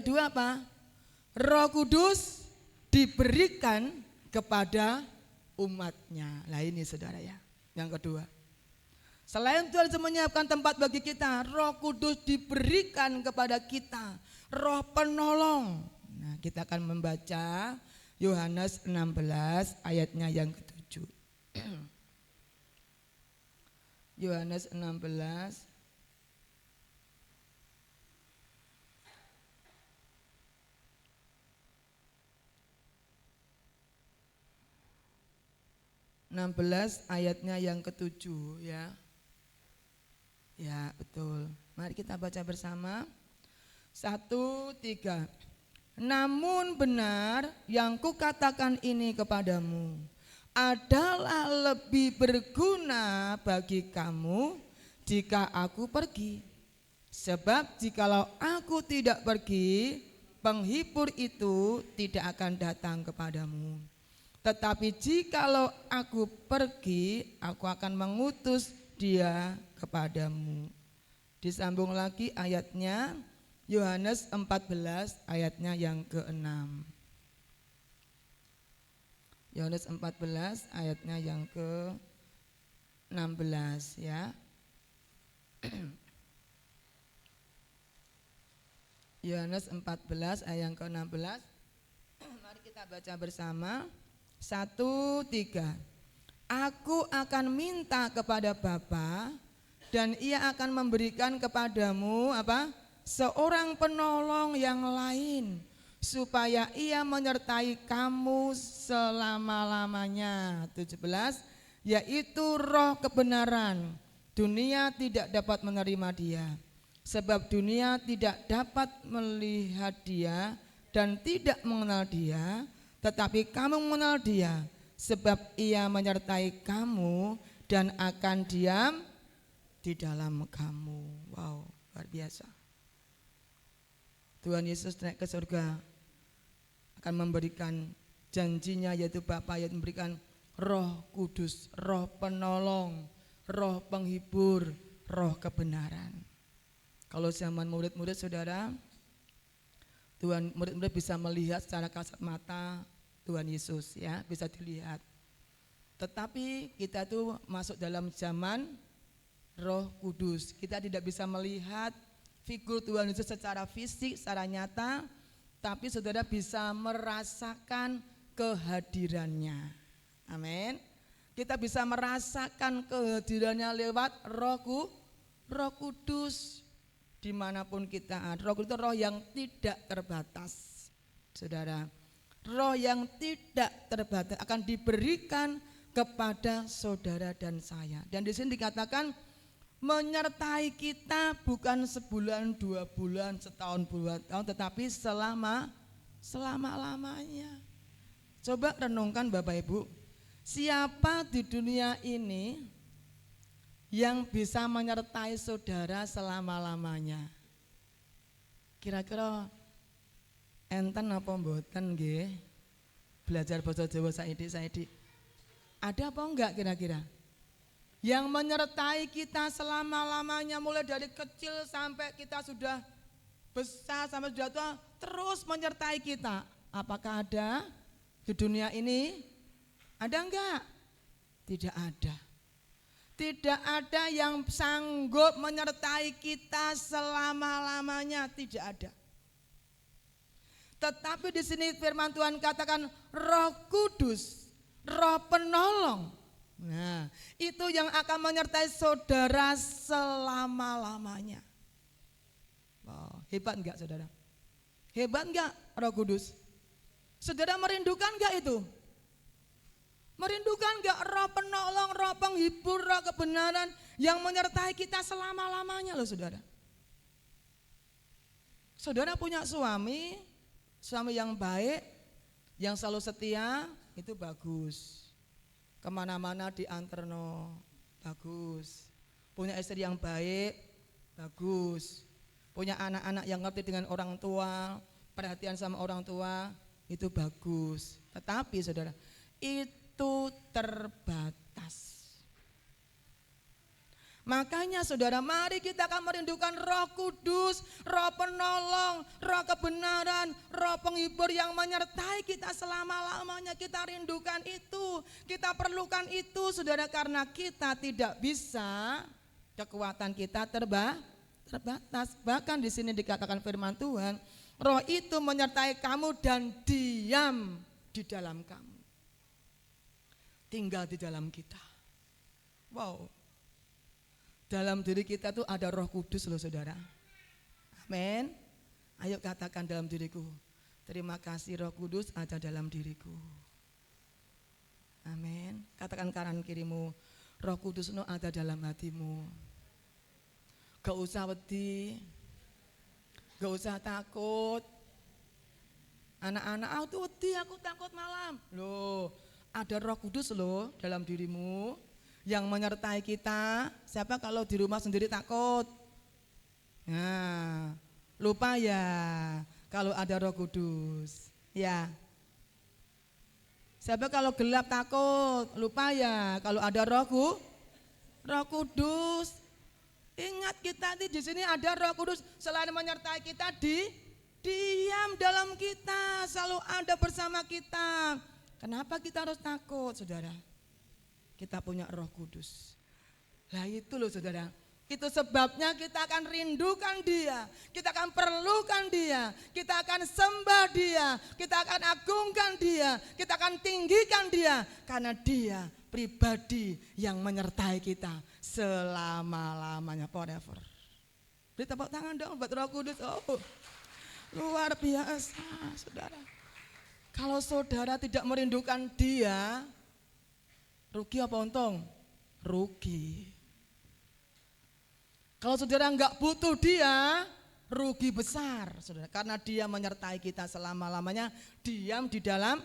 kedua apa? Roh Kudus diberikan kepada umatnya. Nah ini saudara ya, yang kedua. Selain Tuhan menyiapkan tempat bagi kita, Roh Kudus diberikan kepada kita, Roh penolong. Nah, kita akan membaca Yohanes 16 ayatnya yang ke-7. Yohanes 16 ayatnya yang ke-7 ya. Ya betul, mari kita baca bersama. 1, 3. Namun benar yang kukatakan ini kepadamu adalah lebih berguna bagi kamu jika aku pergi. Sebab jikalau aku tidak pergi, penghibur itu tidak akan datang kepadamu. Tetapi jikalau aku pergi, aku akan mengutus dia kepadamu. Disambung lagi ayatnya, Yohanes 14 ayatnya yang ke-6. Yohanes 14 ayatnya yang ke-16 ya. Yohanes 14 ayat yang ke-16. Mari kita baca bersama. 1, 3. Aku akan minta kepada Bapa dan ia akan memberikan kepadamu apa? Seorang penolong yang lain supaya ia menyertai kamu selama-lamanya. 17, yaitu roh kebenaran. Dunia tidak dapat menerima dia, sebab dunia tidak dapat melihat dia dan tidak mengenal dia, tetapi kamu mengenal dia, sebab ia menyertai kamu dan akan diam di dalam kamu. Wow, luar biasa. Tuhan Yesus naik ke surga akan memberikan janjinya, yaitu Bapa yang memberikan Roh Kudus, Roh Penolong, Roh Penghibur, Roh Kebenaran. Kalau zaman murid-murid saudara, Tuhan, murid-murid bisa melihat secara kasat mata Tuhan Yesus, ya, bisa dilihat. Tetapi kita tuh masuk dalam zaman Roh Kudus. Kita tidak bisa melihat figur Tuhan Yesus secara fisik, secara nyata, tapi saudara bisa merasakan kehadirannya. Amin. Kita bisa merasakan kehadirannya lewat Roh Kudus dimanapun kita ada. Roh Kudus itu roh yang tidak terbatas, saudara. Roh yang tidak terbatas akan diberikan kepada saudara dan saya. Dan di sini dikatakan menyertai kita bukan sebulan, 2 bulan, setahun, 2 tahun, tetapi selama-lamanya. Coba renungkan Bapak Ibu, siapa di dunia ini yang bisa menyertai saudara selama-lamanya? Kira-kira enten apa mboten nggih? Belajar basa Jawa saiki. Ada apa enggak kira-kira? Yang menyertai kita selama-lamanya, mulai dari kecil sampai kita sudah besar, sampai sudah tua, terus menyertai kita. Apakah ada di dunia ini? Ada enggak? Tidak ada. Tidak ada yang sanggup menyertai kita selama-lamanya, tidak ada. Tetapi di sini firman Tuhan katakan Roh Kudus, Roh Penolong. Nah, itu yang akan menyertai saudara selama-lamanya. Wow, hebat enggak saudara? Hebat enggak Roh Kudus? Saudara merindukan enggak itu? Merindukan enggak Roh Penolong, Roh Penghibur, Roh Kebenaran yang menyertai kita selama-lamanya loh saudara. Saudara punya suami yang baik, yang selalu setia, itu bagus. Kemana-mana dianterno, bagus. Punya istri yang baik, bagus. Punya anak-anak yang ngerti dengan orang tua, perhatian sama orang tua, itu bagus. Tetapi saudara, itu terbatas. Makanya saudara, mari kita akan merindukan Roh Kudus, Roh Penolong, Roh Kebenaran, Roh Penghibur yang menyertai kita selama-lamanya. Kita rindukan itu, kita perlukan itu saudara, karena kita tidak bisa, kekuatan kita terbatas. Bahkan di sini dikatakan firman Tuhan, Roh itu menyertai kamu dan diam di dalam kamu. Tinggal di dalam kita. Wow. Dalam diri kita tuh ada Roh Kudus loh saudara. Amin. Ayo katakan dalam diriku, terima kasih Roh Kudus ada dalam diriku. Amin. Katakan kanan kirimu, Roh Kudus no ada dalam hatimu. Gak usah wedi, gak usah takut. Anak-anak, aku wedi, aku takut malam. Loh, ada Roh Kudus loh dalam dirimu yang menyertai kita. Siapa kalau di rumah sendiri takut? Nah, lupa ya kalau ada Roh Kudus. Ya. Siapa kalau gelap takut? Lupa ya kalau ada Roh Kudus. Ingat kita di sini ada Roh Kudus, selain menyertai kita, diam dalam kita, selalu ada bersama kita. Kenapa kita harus takut, saudara? Kita punya Roh Kudus. Lah itu loh saudara, itu sebabnya kita akan rindukan dia, kita akan perlukan dia, kita akan sembah dia, kita akan agungkan dia, kita akan tinggikan dia, karena dia pribadi yang menyertai kita selama-lamanya, forever. Beri tepuk tangan dong buat Roh Kudus. Oh, Luar biasa, saudara. Kalau saudara tidak merindukan dia, rugi apa untung? Rugi. Kalau saudara nggak butuh dia, rugi besar, saudara. Karena dia menyertai kita selama-lamanya, diam di dalam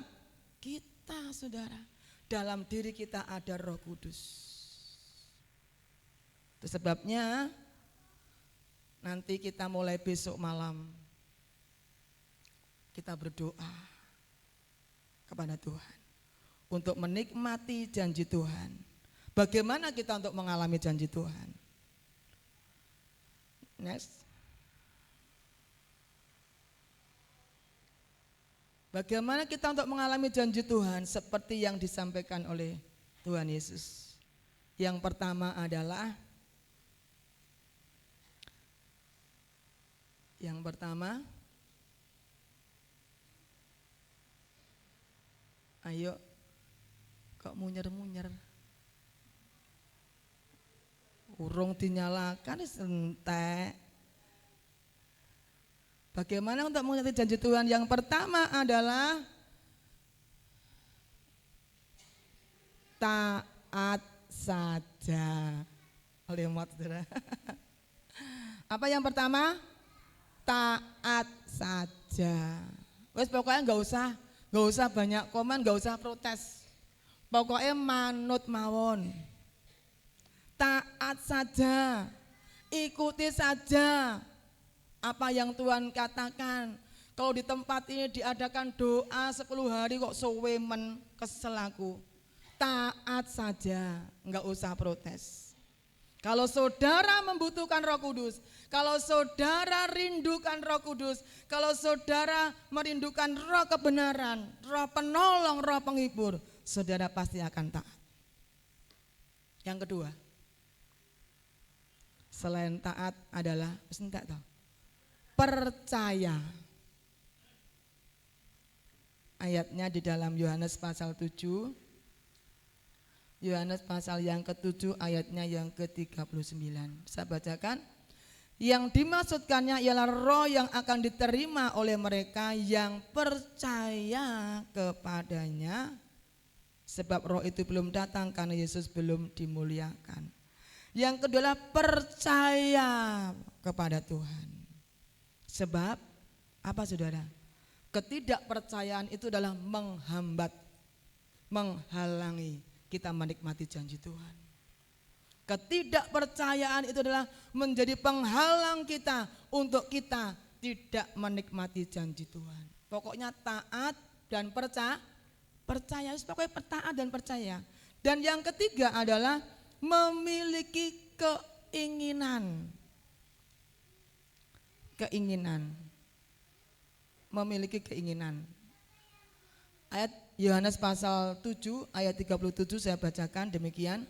kita, saudara. Dalam diri kita ada Roh Kudus. Itu sebabnya nanti kita mulai besok malam, kita berdoa kepada Tuhan untuk menikmati janji Tuhan. Bagaimana kita untuk mengalami janji Tuhan? Next. Bagaimana kita untuk mengalami janji Tuhan seperti yang disampaikan oleh Tuhan Yesus? Yang pertama adalah ayo kok munyer-munyer. Urung dinyalakan entek. Bagaimana untuk mengerti janji Tuhan? Yang pertama adalah taat saja. Lemat, saudara. Apa yang pertama? Taat saja. Wes pokoknya nggak usah banyak komen, nggak usah protes. Pokoknya manut mawon. Taat saja, ikuti saja apa yang Tuhan katakan. Kalau di tempat ini diadakan doa 10 hari kok sewemen, kesel aku. Taat saja, enggak usah protes. Kalau saudara membutuhkan Roh Kudus, kalau saudara rindukan Roh Kudus, kalau saudara merindukan Roh kebenaran, Roh penolong, Roh penghibur, saudara pasti akan taat. Yang kedua, selain taat adalah percaya. Ayatnya di dalam Yohanes pasal 7. Yohanes pasal yang ke-7 ayatnya yang ke-39. Saya bacakan. Yang dimaksudkannya ialah roh yang akan diterima oleh mereka yang percaya kepadanya. Sebab roh itu belum datang karena Yesus belum dimuliakan. Yang kedua adalah percaya kepada Tuhan. Sebab apa, saudara? Ketidakpercayaan itu adalah menghambat, menghalangi kita menikmati janji Tuhan. Ketidakpercayaan itu adalah menjadi penghalang kita untuk kita tidak menikmati janji Tuhan. Pokoknya taat dan percaya, pokoknya taat dan percaya. Dan yang ketiga adalah memiliki keinginan. Memiliki keinginan. Ayat Yohanes pasal 7 ayat 37 saya bacakan demikian.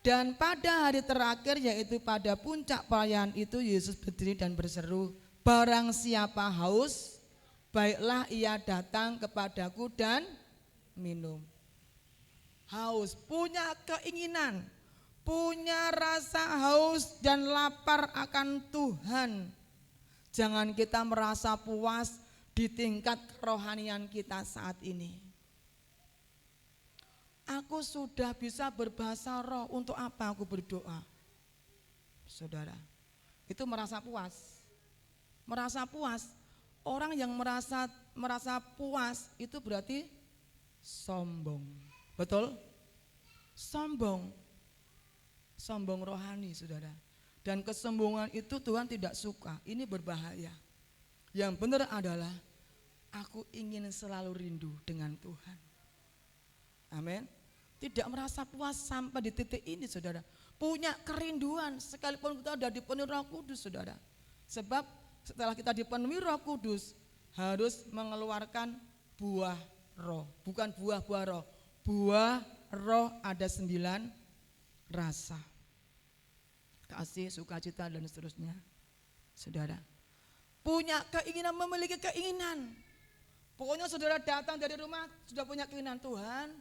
Dan pada hari terakhir, yaitu pada puncak perayaan itu, Yesus berdiri dan berseru, barang siapa haus, baiklah ia datang kepadaku dan minum. Haus, punya keinginan, punya rasa haus dan lapar akan Tuhan. Jangan kita merasa puas di tingkat kerohanian kita saat ini. Aku sudah bisa berbahasa roh, untuk apa aku berdoa? Saudara, itu merasa puas. Merasa puas. Orang yang merasa puas itu berarti sombong. Betul? Sombong rohani, saudara. Dan kesombongan itu Tuhan tidak suka. Ini berbahaya. Yang benar adalah aku ingin selalu rindu dengan Tuhan. Amin. Tidak merasa puas sampai di titik ini, saudara. Punya kerinduan sekalipun kita sudah dipenuhi Roh Kudus, saudara. Sebab setelah kita dipenuhi Roh Kudus harus mengeluarkan buah roh. Bukan buah-buah roh. Buah roh ada 9 rasa. Kasih, sukacita dan seterusnya. Saudara, punya keinginan, memiliki keinginan. Pokoknya saudara datang dari rumah sudah punya keinginan, Tuhan,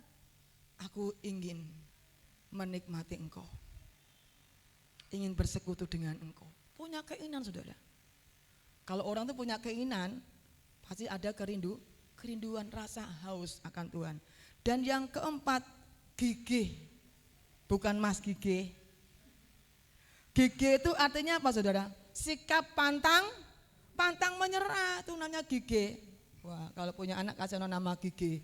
aku ingin menikmati Engkau, ingin bersekutu dengan Engkau. Punya keinginan, saudara. Kalau orang tuh punya keinginan, pasti ada kerinduan rasa haus akan Tuhan. Dan yang keempat, gigih. Bukan mas gigih. Gigih itu artinya apa saudara? Sikap pantang menyerah, itu namanya gigih. Wah, kalau punya anak kasih nama gigih.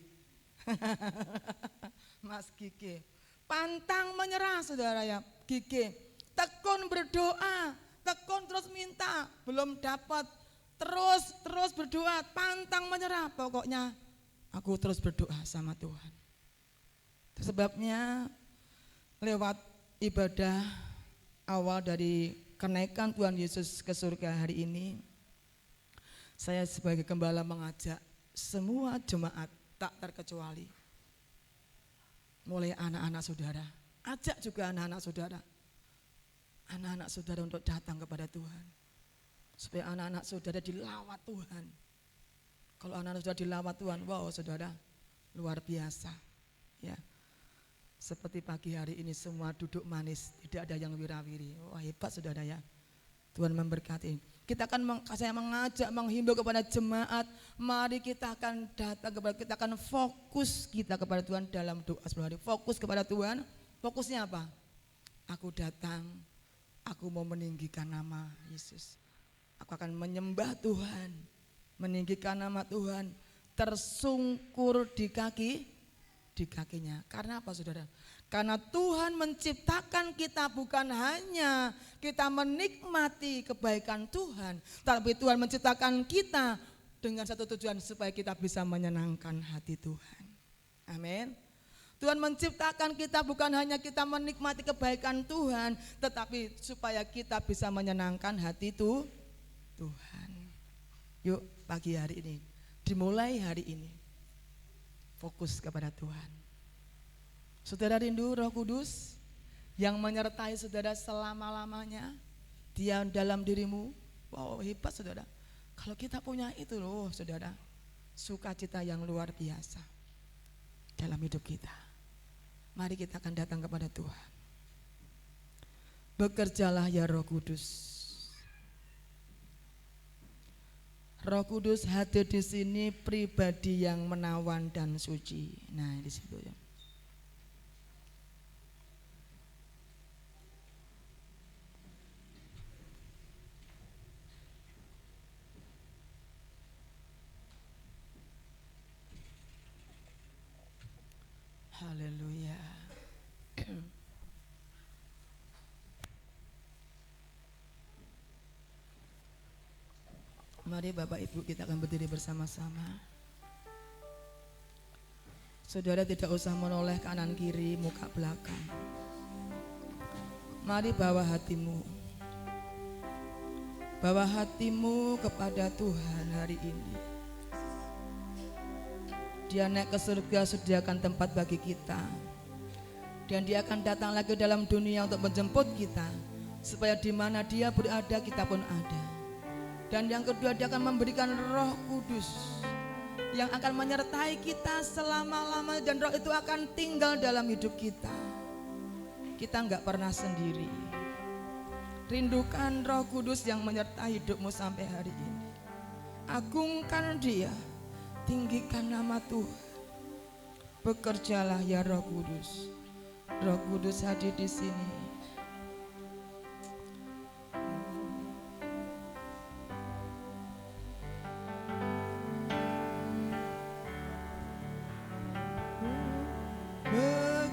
Mas gigih. Pantang menyerah saudara ya, gigih. Tekun berdoa, tekun terus minta, belum dapat. Terus berdoa, pantang menyerah. Pokoknya aku terus berdoa sama Tuhan. Itu sebabnya lewat ibadah awal dari kenaikan Tuhan Yesus ke surga hari ini, saya sebagai gembala mengajak semua jemaat tak terkecuali, mulai anak-anak saudara, ajak juga anak-anak saudara untuk datang kepada Tuhan, supaya anak-anak saudara dilawat Tuhan. Kalau anak-anak saudara dilawat Tuhan, wow saudara, luar biasa ya. Seperti pagi hari ini semua duduk manis, tidak ada yang wirawiri. Wah hebat saudara ya, Tuhan memberkati. Saya mengajak, menghimbau kepada jemaat, mari kita akan datang kepada, kita akan fokus kita kepada Tuhan dalam doa 10 hari. Fokus kepada Tuhan, fokusnya apa? Aku datang, aku mau meninggikan nama Yesus. Aku akan menyembah Tuhan, meninggikan nama Tuhan, tersungkur di kakinya. Karena apa saudara? Karena Tuhan menciptakan kita bukan hanya kita menikmati kebaikan Tuhan, tapi Tuhan menciptakan kita dengan satu tujuan supaya kita bisa menyenangkan hati Tuhan. Amin. Tuhan menciptakan kita bukan hanya kita menikmati kebaikan Tuhan, tetapi supaya kita bisa menyenangkan hati Tuhan. Yuk pagi hari ini, dimulai hari ini, fokus kepada Tuhan. Saudara rindu Roh Kudus yang menyertai saudara selama-lamanya, Dia dalam dirimu. Wow hebat saudara. Kalau kita punya itu loh saudara, sukacita yang luar biasa dalam hidup kita. Mari kita akan datang kepada Tuhan. Bekerjalah ya Roh Kudus. Roh Kudus hadir di sini, pribadi yang menawan dan suci. Nah di situ ya. Haleluya. Mari Bapak Ibu kita akan berdiri bersama-sama. Saudara tidak usah menoleh kanan kiri, muka belakang. Mari bawa hatimu. Bawa hatimu kepada Tuhan hari ini. Dia naik ke surga, sediakan tempat bagi kita. Dan Dia akan datang lagi dalam dunia untuk menjemput kita, supaya di mana Dia berada kita pun ada. Dan yang kedua, Dia akan memberikan Roh Kudus yang akan menyertai kita selama-lamanya, dan Roh itu akan tinggal dalam hidup kita. Kita enggak pernah sendiri. Rindukan Roh Kudus yang menyertai hidupmu sampai hari ini. Agungkan Dia, tinggikan nama Tuhan. Bekerjalah ya Roh Kudus. Roh Kudus hadir di sini.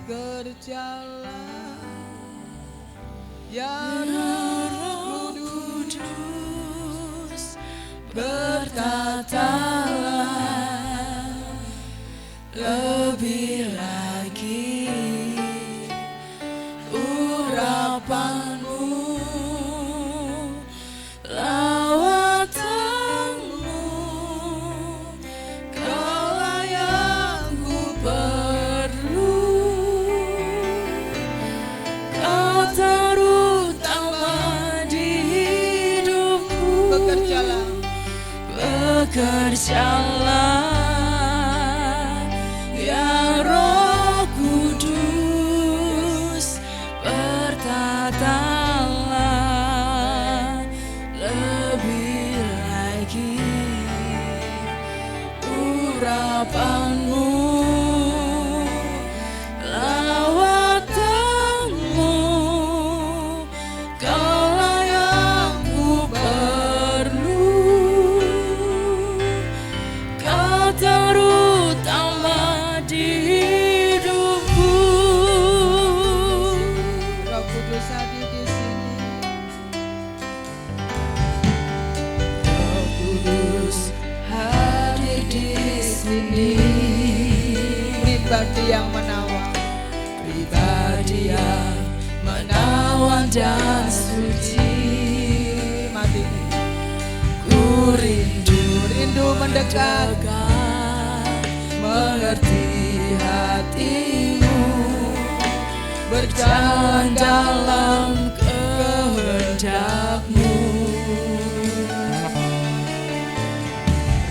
Bekerjalah ya Roh Kudus, bertatalah lebih lagi urapanmu, lawatanmu, kaulah yang ku perlu, kau terutama di hidupku. Bekerjalah ya Roh Kudus, bertatalah lebih Kudus hadir di sini. Roh Kudus hadir di sini. Pribadi yang menawan, Pribadi yang menawan dan suci. mati Ku rindu mendekat, mengerti hatimu, berjalan dalam kehendak-Mu.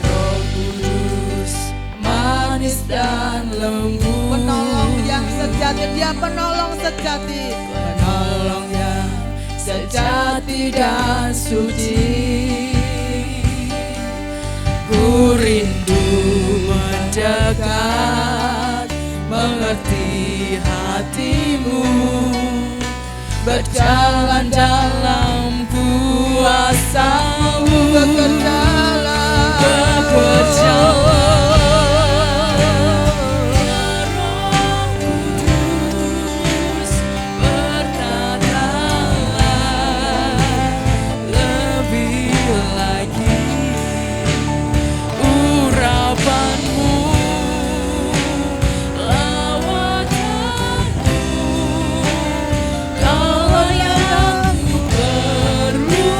Roh Kudus manis dan lembut, penolong yang sejati, Dia penolong sejati, penolong yang sejati dan suci. Ku rindu mendekat, mengerti hatimu, berjalan dalam kuasa-Mu. Bekerjalah ya Roh Kudus, bertatalah lebih lagi. Urapan-Mu, lawatanmu, Kaulah yang ku perlu.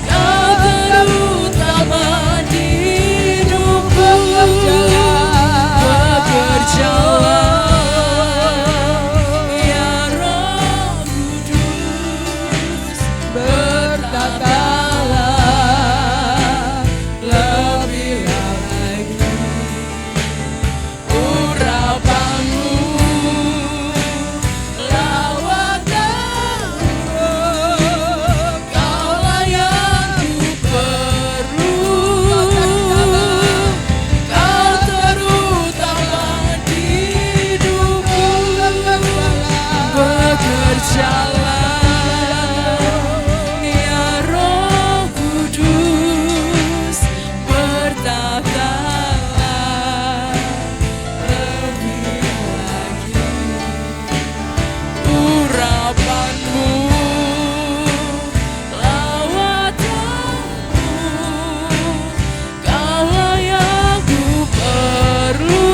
Kau terutama di hidupku. Bekerjalah ya Roh Kudus, bertatalah lebih lagi. Urapan-Mu, lawatanmu, Kaulah yang ku perlu. Kau terutama di hidupku. Bekerjalah ya Roh Kudus, bertatalah lebih lagi. Urapan-Mu, lawatanmu, Kaulah yang ku perlu.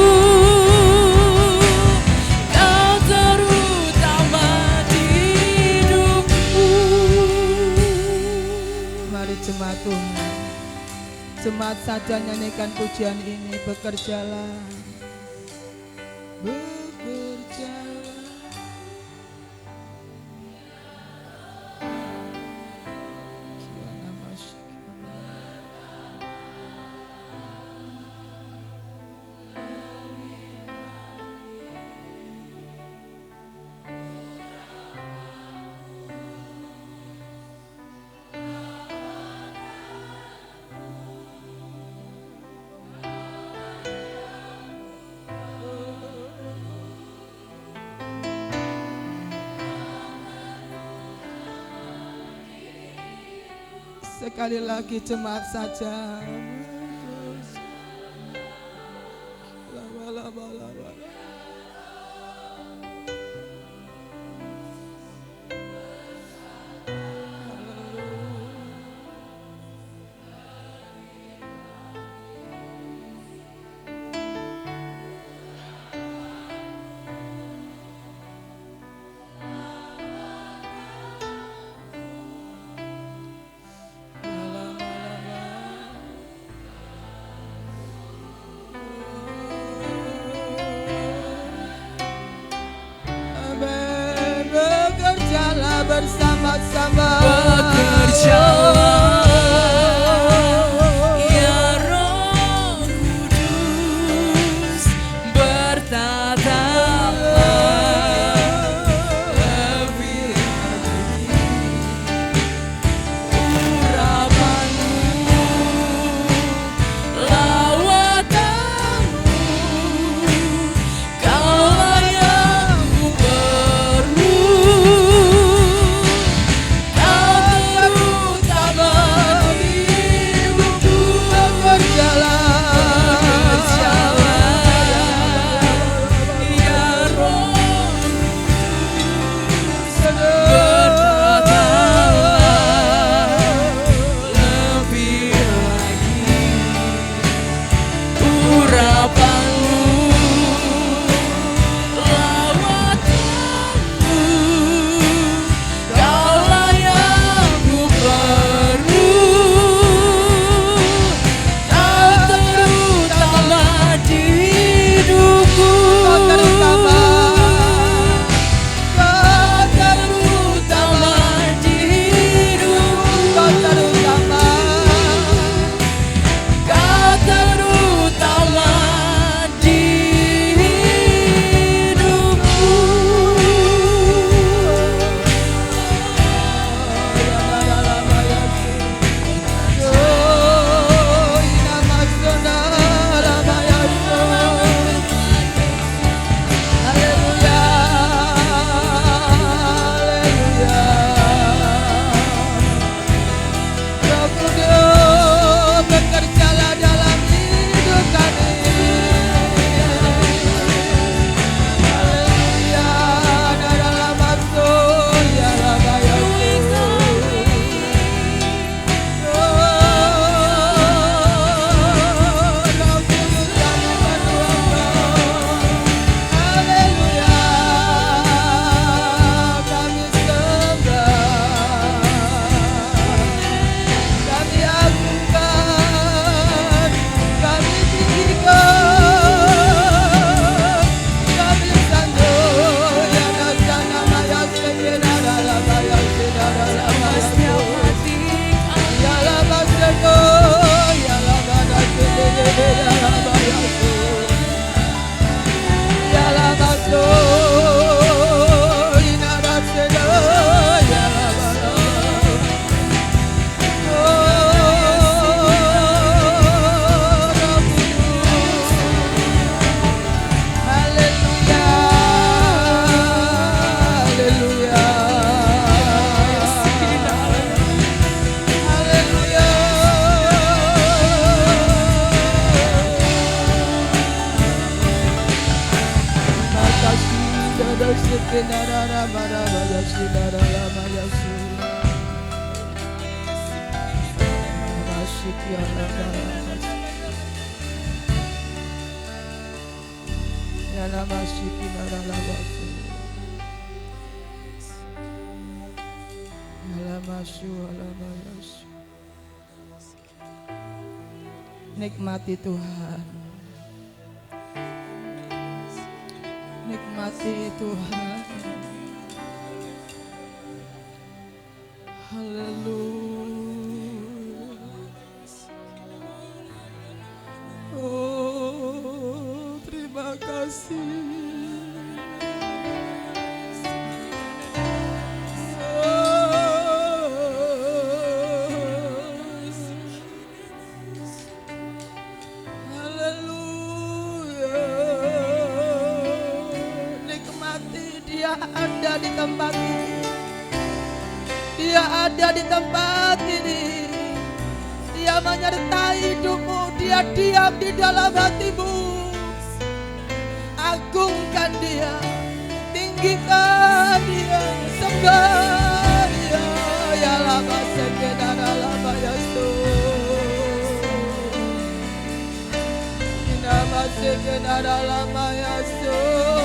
Kau terutama di hidupku. Mari jemaat Tuhan, jemaat saja nyanyikan pujian ini. Bekerjalah, bekerjalah. Kiana masya sekali lagi jemaat saja. Bekerjalah bersama-sama. Bekerjalah ya Roh Kudus, bertatalah lebih lagi. Urapan-Mu, lawatanmu, Kaulah yang ku perlu. Kau Nikmati Tuhan, nikmati Tuhan. Haleluya. Oh, terima kasih. Ada di tempat ini, Dia ada di tempat ini. Dia menyertai hidupmu, Dia diam di dalam hatimu. Agungkan Dia, tinggikan Dia, sembah Dia. Ya lama sekedar lama Yesus, nama sekedar lama Yesus.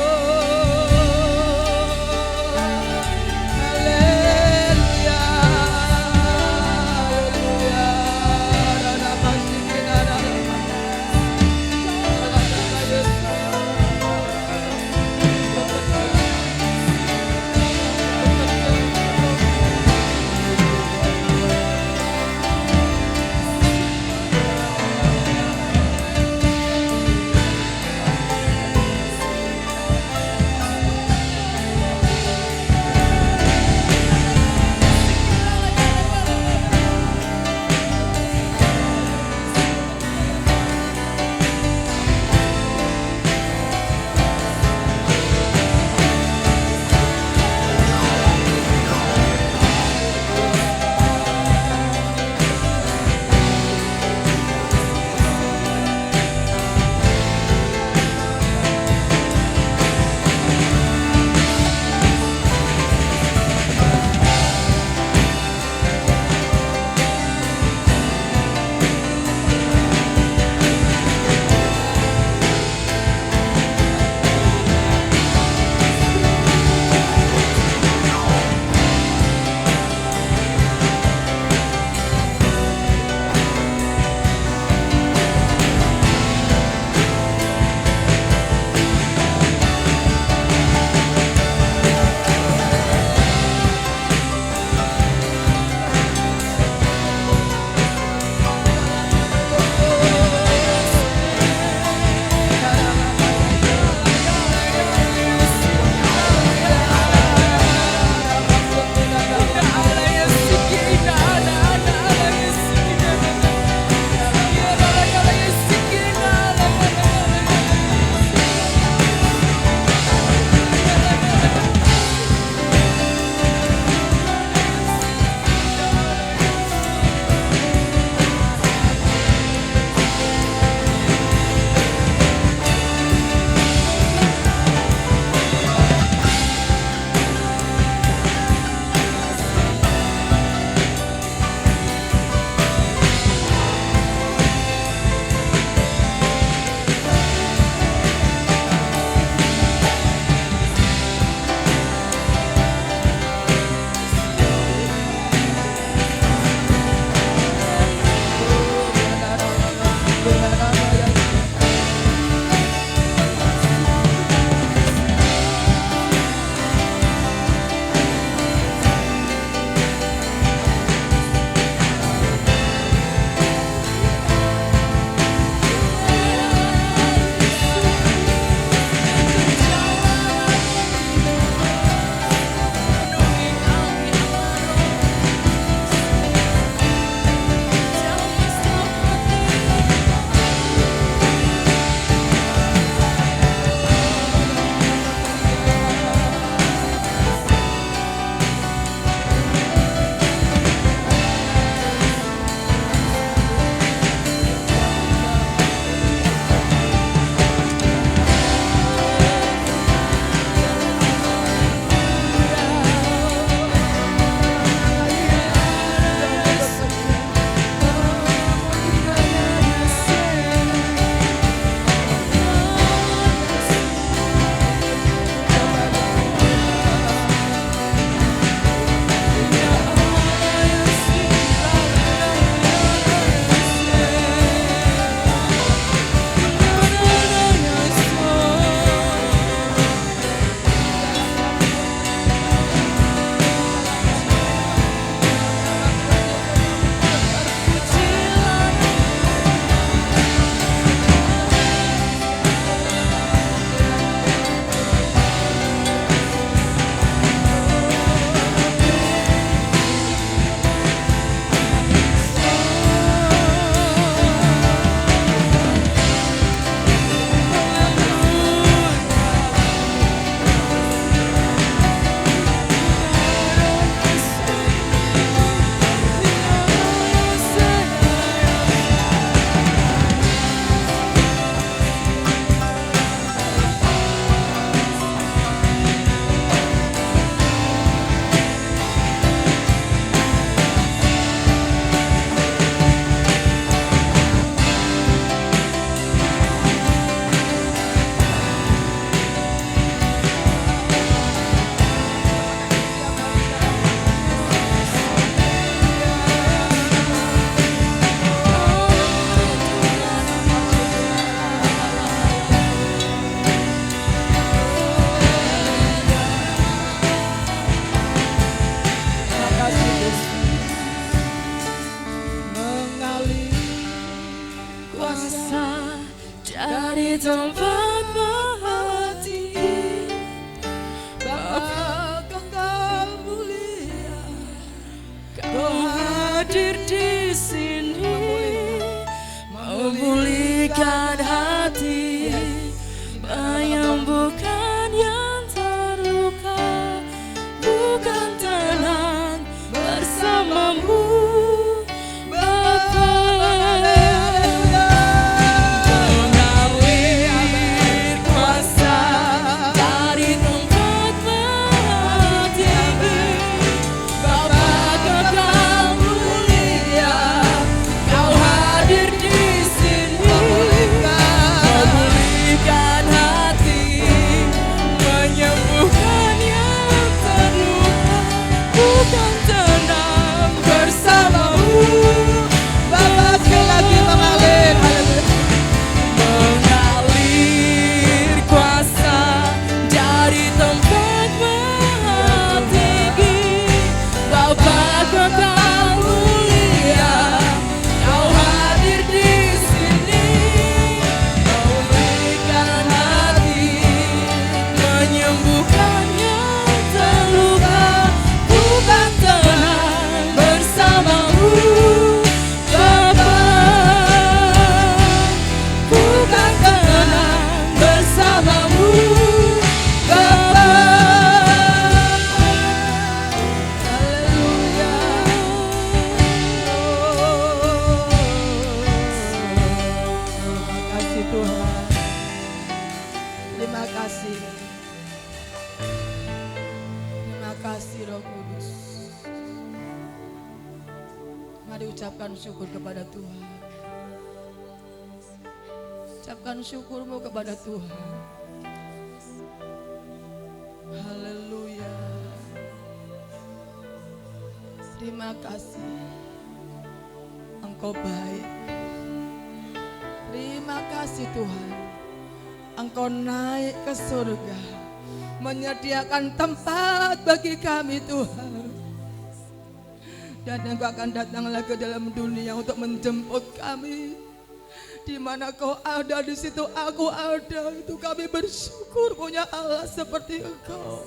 tempat hati Bapa kekal mulia, Kau hadir di sini memulihkan hati, menyembuhkan yang terluka, bukan tenang bersamamu Bapa. Mengalir kuasa dari tempat maha tinggi, Bapa kekal mulia, Kau hadir di sini memulihkan hati, menyembuhkan yang terluka, bukan tenang bersamamu Bapa sekali lagi mengalir. Mengalir kuasa dari tempat maha tinggi, Bapa kekal mulia, Kau hadir di sini memulihkan hati, menyembuhkan yang terluka, bukan tenang bersamamu Bapa, bukan tenang bersamamu Bapa. Haleluya. Terima kasih Tuhan. Terima kasih. Terima kasih Roh Kudus. Mari ucapkan syukur kepada Tuhan. Ucapkan syukurmu kepada Tuhan. Haleluya. Terima kasih. Engkau baik. Terima kasih Tuhan. Engkau naik ke surga, menyediakan tempat bagi kami Tuhan. Dan Engkau akan datang lagi ke dalam dunia untuk menjemput kami. Di mana Kau ada, di situ aku ada. Itu kami bersyukur punya Allah seperti Engkau.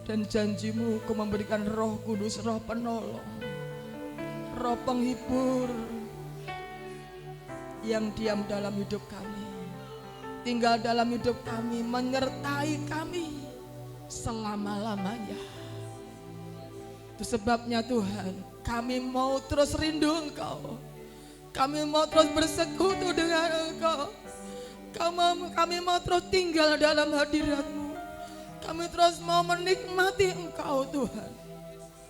Dan janjimu Kau memberikan Roh Kudus, Roh penolong, Roh penghibur yang diam dalam hidup kami, tinggal dalam hidup kami, menyertai kami selama-lamanya. Itu sebabnya Tuhan, kami mau terus rindu Engkau, kami mau terus bersekutu dengan Engkau, kami mau terus tinggal dalam hadirat-Mu, kami terus mau menikmati Engkau Tuhan.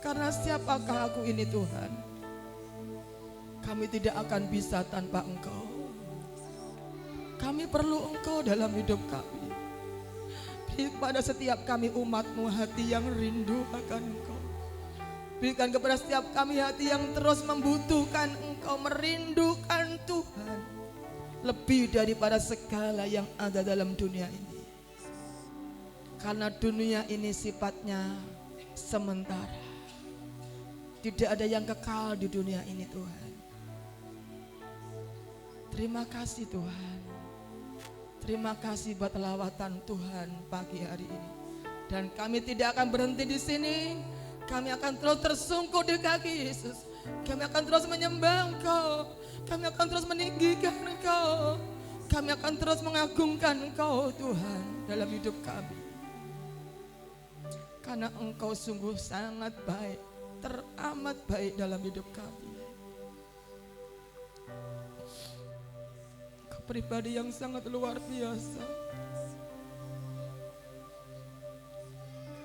Karena siapakah aku ini Tuhan? Kami tidak akan bisa tanpa Engkau. Kami perlu Engkau dalam hidup kami. Beri kepada setiap kami umat-Mu hati yang rindu akan Engkau. Berikan kepada setiap kami hati yang terus membutuhkan Engkau, merindukan Tuhan lebih daripada segala yang ada dalam dunia ini. Karena dunia ini sifatnya sementara. Tidak ada yang kekal di dunia ini Tuhan. Terima kasih Tuhan. Terima kasih buat lawatan Tuhan pagi hari ini. Dan kami tidak akan berhenti di sini. Kami akan terus tersungkur di kaki Yesus. Kami akan terus menyembah Engkau. Kami akan terus meninggikan Engkau. Kami akan terus mengagungkan Engkau Tuhan dalam hidup kami. Karena Engkau sungguh sangat baik, teramat baik dalam hidup kami. Engkau pribadi yang sangat luar biasa.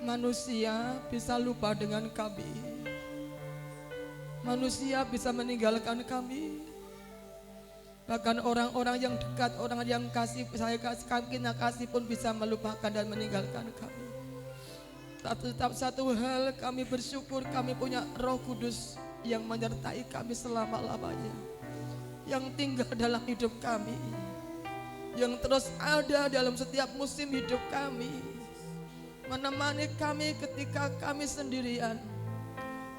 Manusia bisa lupa dengan kami. Manusia bisa meninggalkan kami. Bahkan orang-orang yang dekat, orang yang kasih, kita kasih pun bisa melupakan dan meninggalkan kami. Tetap satu hal, kami bersyukur kami punya Roh Kudus yang menyertai kami selama-lamanya. Yang tinggal dalam hidup kami. Yang terus ada dalam setiap musim hidup kami. Menemani kami ketika kami sendirian,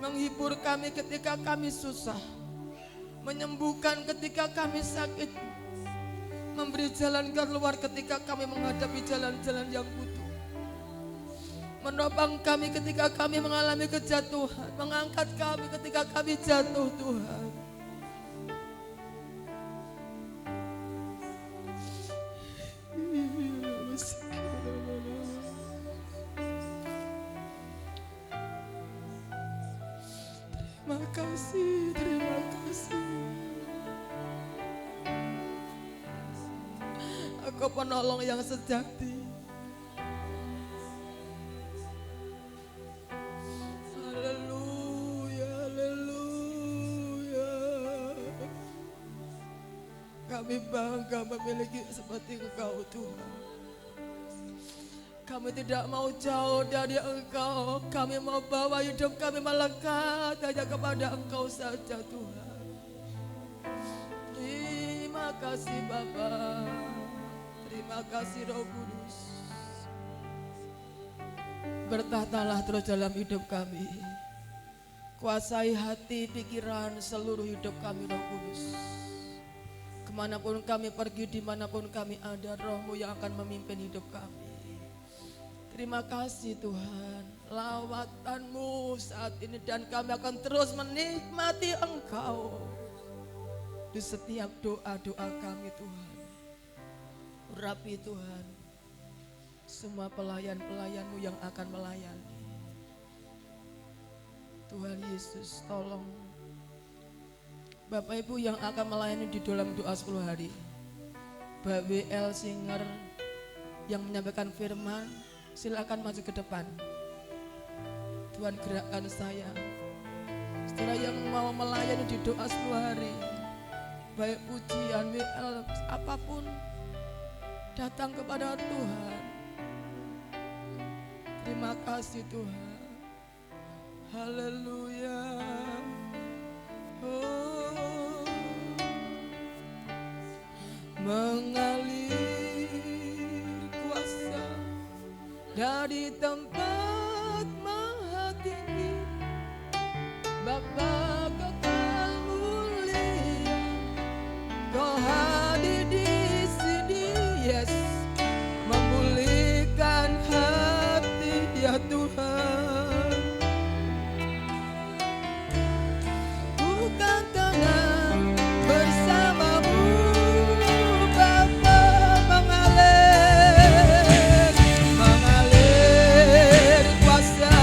menghibur kami ketika kami susah, menyembuhkan ketika kami sakit, memberi jalan keluar ketika kami menghadapi jalan-jalan yang buntu, menopang kami ketika kami mengalami kejatuhan, mengangkat kami ketika kami jatuh Tuhan. Terima kasih, terima kasih. Engkau penolong yang sejati. Haleluya, haleluya. Kami bangga memiliki seperti Engkau Tuhan. Kami tidak mau jauh dari Engkau. Kami mau bawa hidup kami melekat hanya kepada Engkau saja Tuhan. Terima kasih Bapa. Terima kasih Roh Kudus. Bertahtalah terus dalam hidup kami. Kuasai hati, pikiran, seluruh hidup kami Roh Kudus. Kemanapun kami pergi, dimanapun kami ada, Roh-Mu yang akan memimpin hidup kami. Terima kasih Tuhan, lawatan-Mu saat ini, dan kami akan terus menikmati Engkau di setiap doa-doa kami Tuhan. Urapi Tuhan semua pelayan-pelayan-Mu yang akan melayani. Tuhan Yesus, tolong Bapak Ibu yang akan melayani di dalam doa 10 hari, Mbak WL Singer yang menyampaikan firman, silakan maju ke depan. Tuhan gerakkan saya. Saudara yang mau melayani di doa 10 hari, baik pujian, WL, apapun, datang kepada Tuhan. Terima kasih Tuhan. Haleluya. Oh, mengalir kuasa dari tempat maha tinggi, Bapa kekal mulia, Kau hadir di sini, yes, memulihkan hati ya Tuhan. Bukan tenang bersamamu, Bapa, mengalir kuasa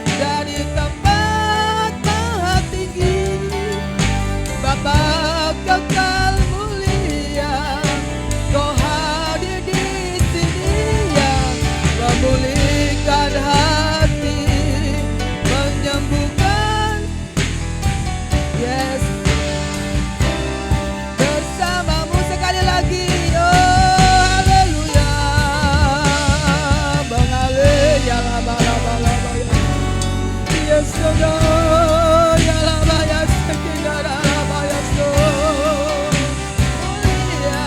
dari tempat maha tinggi, Bapa kekal mulia, Kau hadir di sini ya, memulihkan hati, menyembuhkan, yes, bersamamu sekali lagi. Oh haleluya, mengalir ya lama-lama ya, yes oh ya lama ya, sekitar lama ya, so mulia,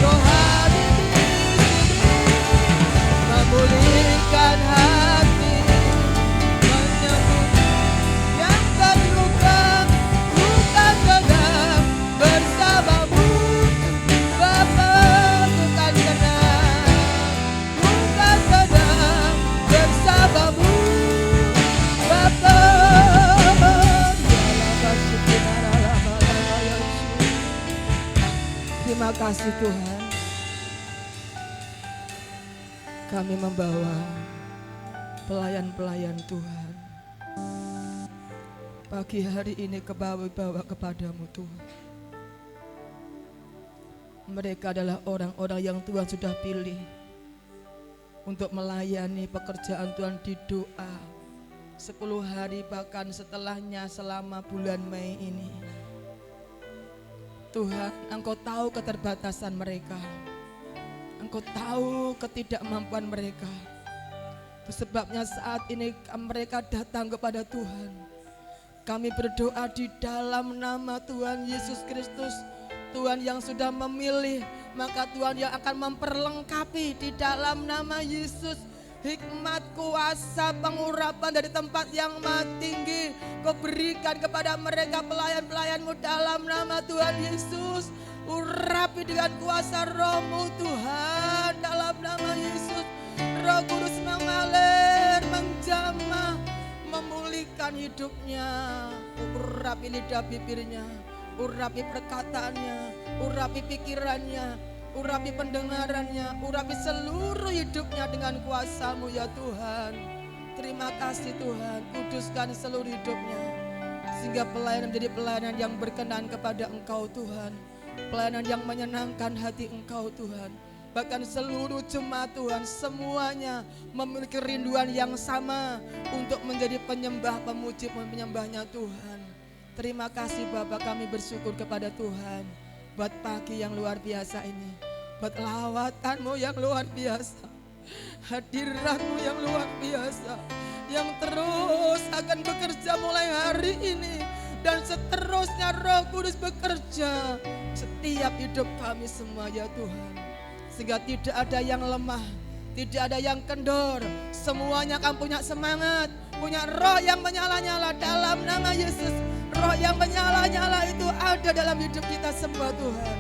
Kau hadir di sini, memulihkan hati, menyembuhkan yang terluka, bukan tenang bersamamu, Bapa, bukan tenang, bukan tenang bersamamu, Bapa. Terima kasih Tuhan. Kami membawa pelayan-pelayan Tuhan pagi hari ini bawa kepadamu Tuhan. Mereka adalah orang-orang yang Tuhan sudah pilih untuk melayani pekerjaan Tuhan di doa 10 hari, bahkan setelahnya selama bulan Mei ini. Tuhan, Engkau tahu keterbatasan mereka, Engkau tahu ketidakmampuan mereka. Itu sebabnya saat ini mereka datang kepada Tuhan. Kami berdoa di dalam nama Tuhan Yesus Kristus, Tuhan yang sudah memilih, maka Tuhan yang akan memperlengkapi di dalam nama Yesus. hikmat, kuasa, pengurapan dari tempat yang maha tinggi Kau berikan kepada mereka pelayan-pelayan-Mu dalam nama Tuhan Yesus. Urapi dengan kuasa Roh-Mu Tuhan dalam nama Yesus. Roh Kudus mengalir, menjamah, memulihkan hidupnya. Urapi lidah bibirnya, urapi perkataannya, urapi pikirannya, urapi pendengarannya, urapi seluruh hidupnya dengan kuasa-Mu ya Tuhan. Terima kasih Tuhan, kuduskan seluruh hidupnya sehingga pelayanan menjadi pelayanan yang berkenan kepada Engkau Tuhan, pelayanan yang menyenangkan hati Engkau Tuhan. Bahkan seluruh jemaat Tuhan semuanya memiliki rinduan yang sama untuk menjadi penyembah, pemuji, penyembahnya Tuhan. Terima kasih Bapa, kami bersyukur kepada Tuhan buat pagi yang luar biasa ini, buat lawatan-Mu yang luar biasa, hadirat-Mu yang luar biasa, yang terus akan bekerja mulai hari ini dan seterusnya. Roh Kudus bekerja setiap hidup kami semua ya Tuhan, sehingga tidak ada yang lemah, tidak ada yang kendor, semuanya akan punya semangat, punya roh yang menyala-nyala dalam nama Yesus. Roh yang menyala-nyala itu ada dalam hidup kita semua Tuhan.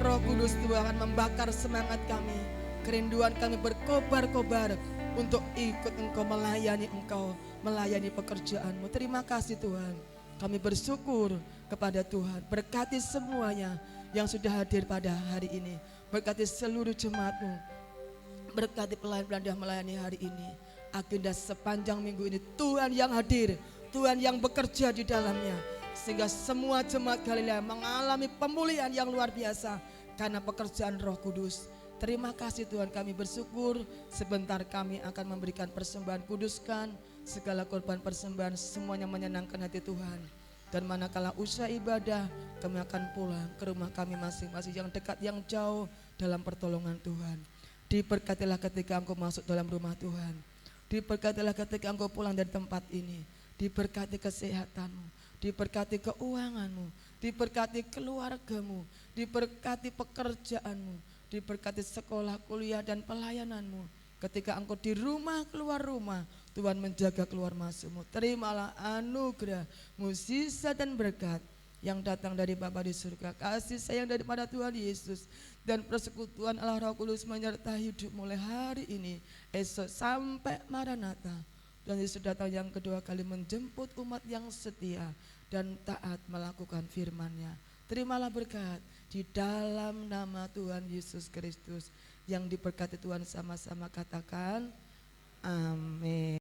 Roh Kudus Tuhan membakar semangat kami, kerinduan kami berkobar-kobar untuk ikut Engkau, melayani Engkau, melayani pekerjaan-Mu. Terima kasih Tuhan, kami bersyukur kepada Tuhan. Berkati semuanya yang sudah hadir pada hari ini, berkati seluruh jemaat-Mu, berkati pelayan-pelayan yang melayani hari ini. Agenda sepanjang minggu ini Tuhan yang hadir, Tuhan yang bekerja di dalamnya, sehingga semua jemaat Galilea mengalami pemulihan yang luar biasa karena pekerjaan Roh Kudus. Terima kasih Tuhan, kami bersyukur. Sebentar kami akan memberikan persembahan. Kuduskan segala korban persembahan, semuanya menyenangkan hati Tuhan. Dan manakala usai ibadah, kami akan pulang ke rumah kami masing-masing, yang dekat yang jauh, dalam pertolongan Tuhan. Diberkatilah ketika Engkau masuk dalam rumah Tuhan. Diberkatilah ketika Engkau pulang dari tempat ini. Diberkati kesehatan-Mu, diberkati keuangan-Mu, diberkati keluarga-Mu, diberkati pekerjaan-Mu, diberkati sekolah, kuliah dan pelayanan-Mu. Ketika Engkau di rumah keluar rumah, Tuhan menjaga keluar masuk-Mu. Terimalah anugerah, mukjizat dan berkat yang datang dari Bapa di surga, kasih sayang daripada Tuhan Yesus, dan persekutuan Allah Roh Kudus menyertai hidup mulai hari ini, esok sampai Maranatha. Dan Yesus datang yang kedua kali menjemput umat yang setia dan taat melakukan firman-Nya. Terimalah berkat di dalam nama Tuhan Yesus Kristus. Yang diberkati Tuhan sama-sama katakan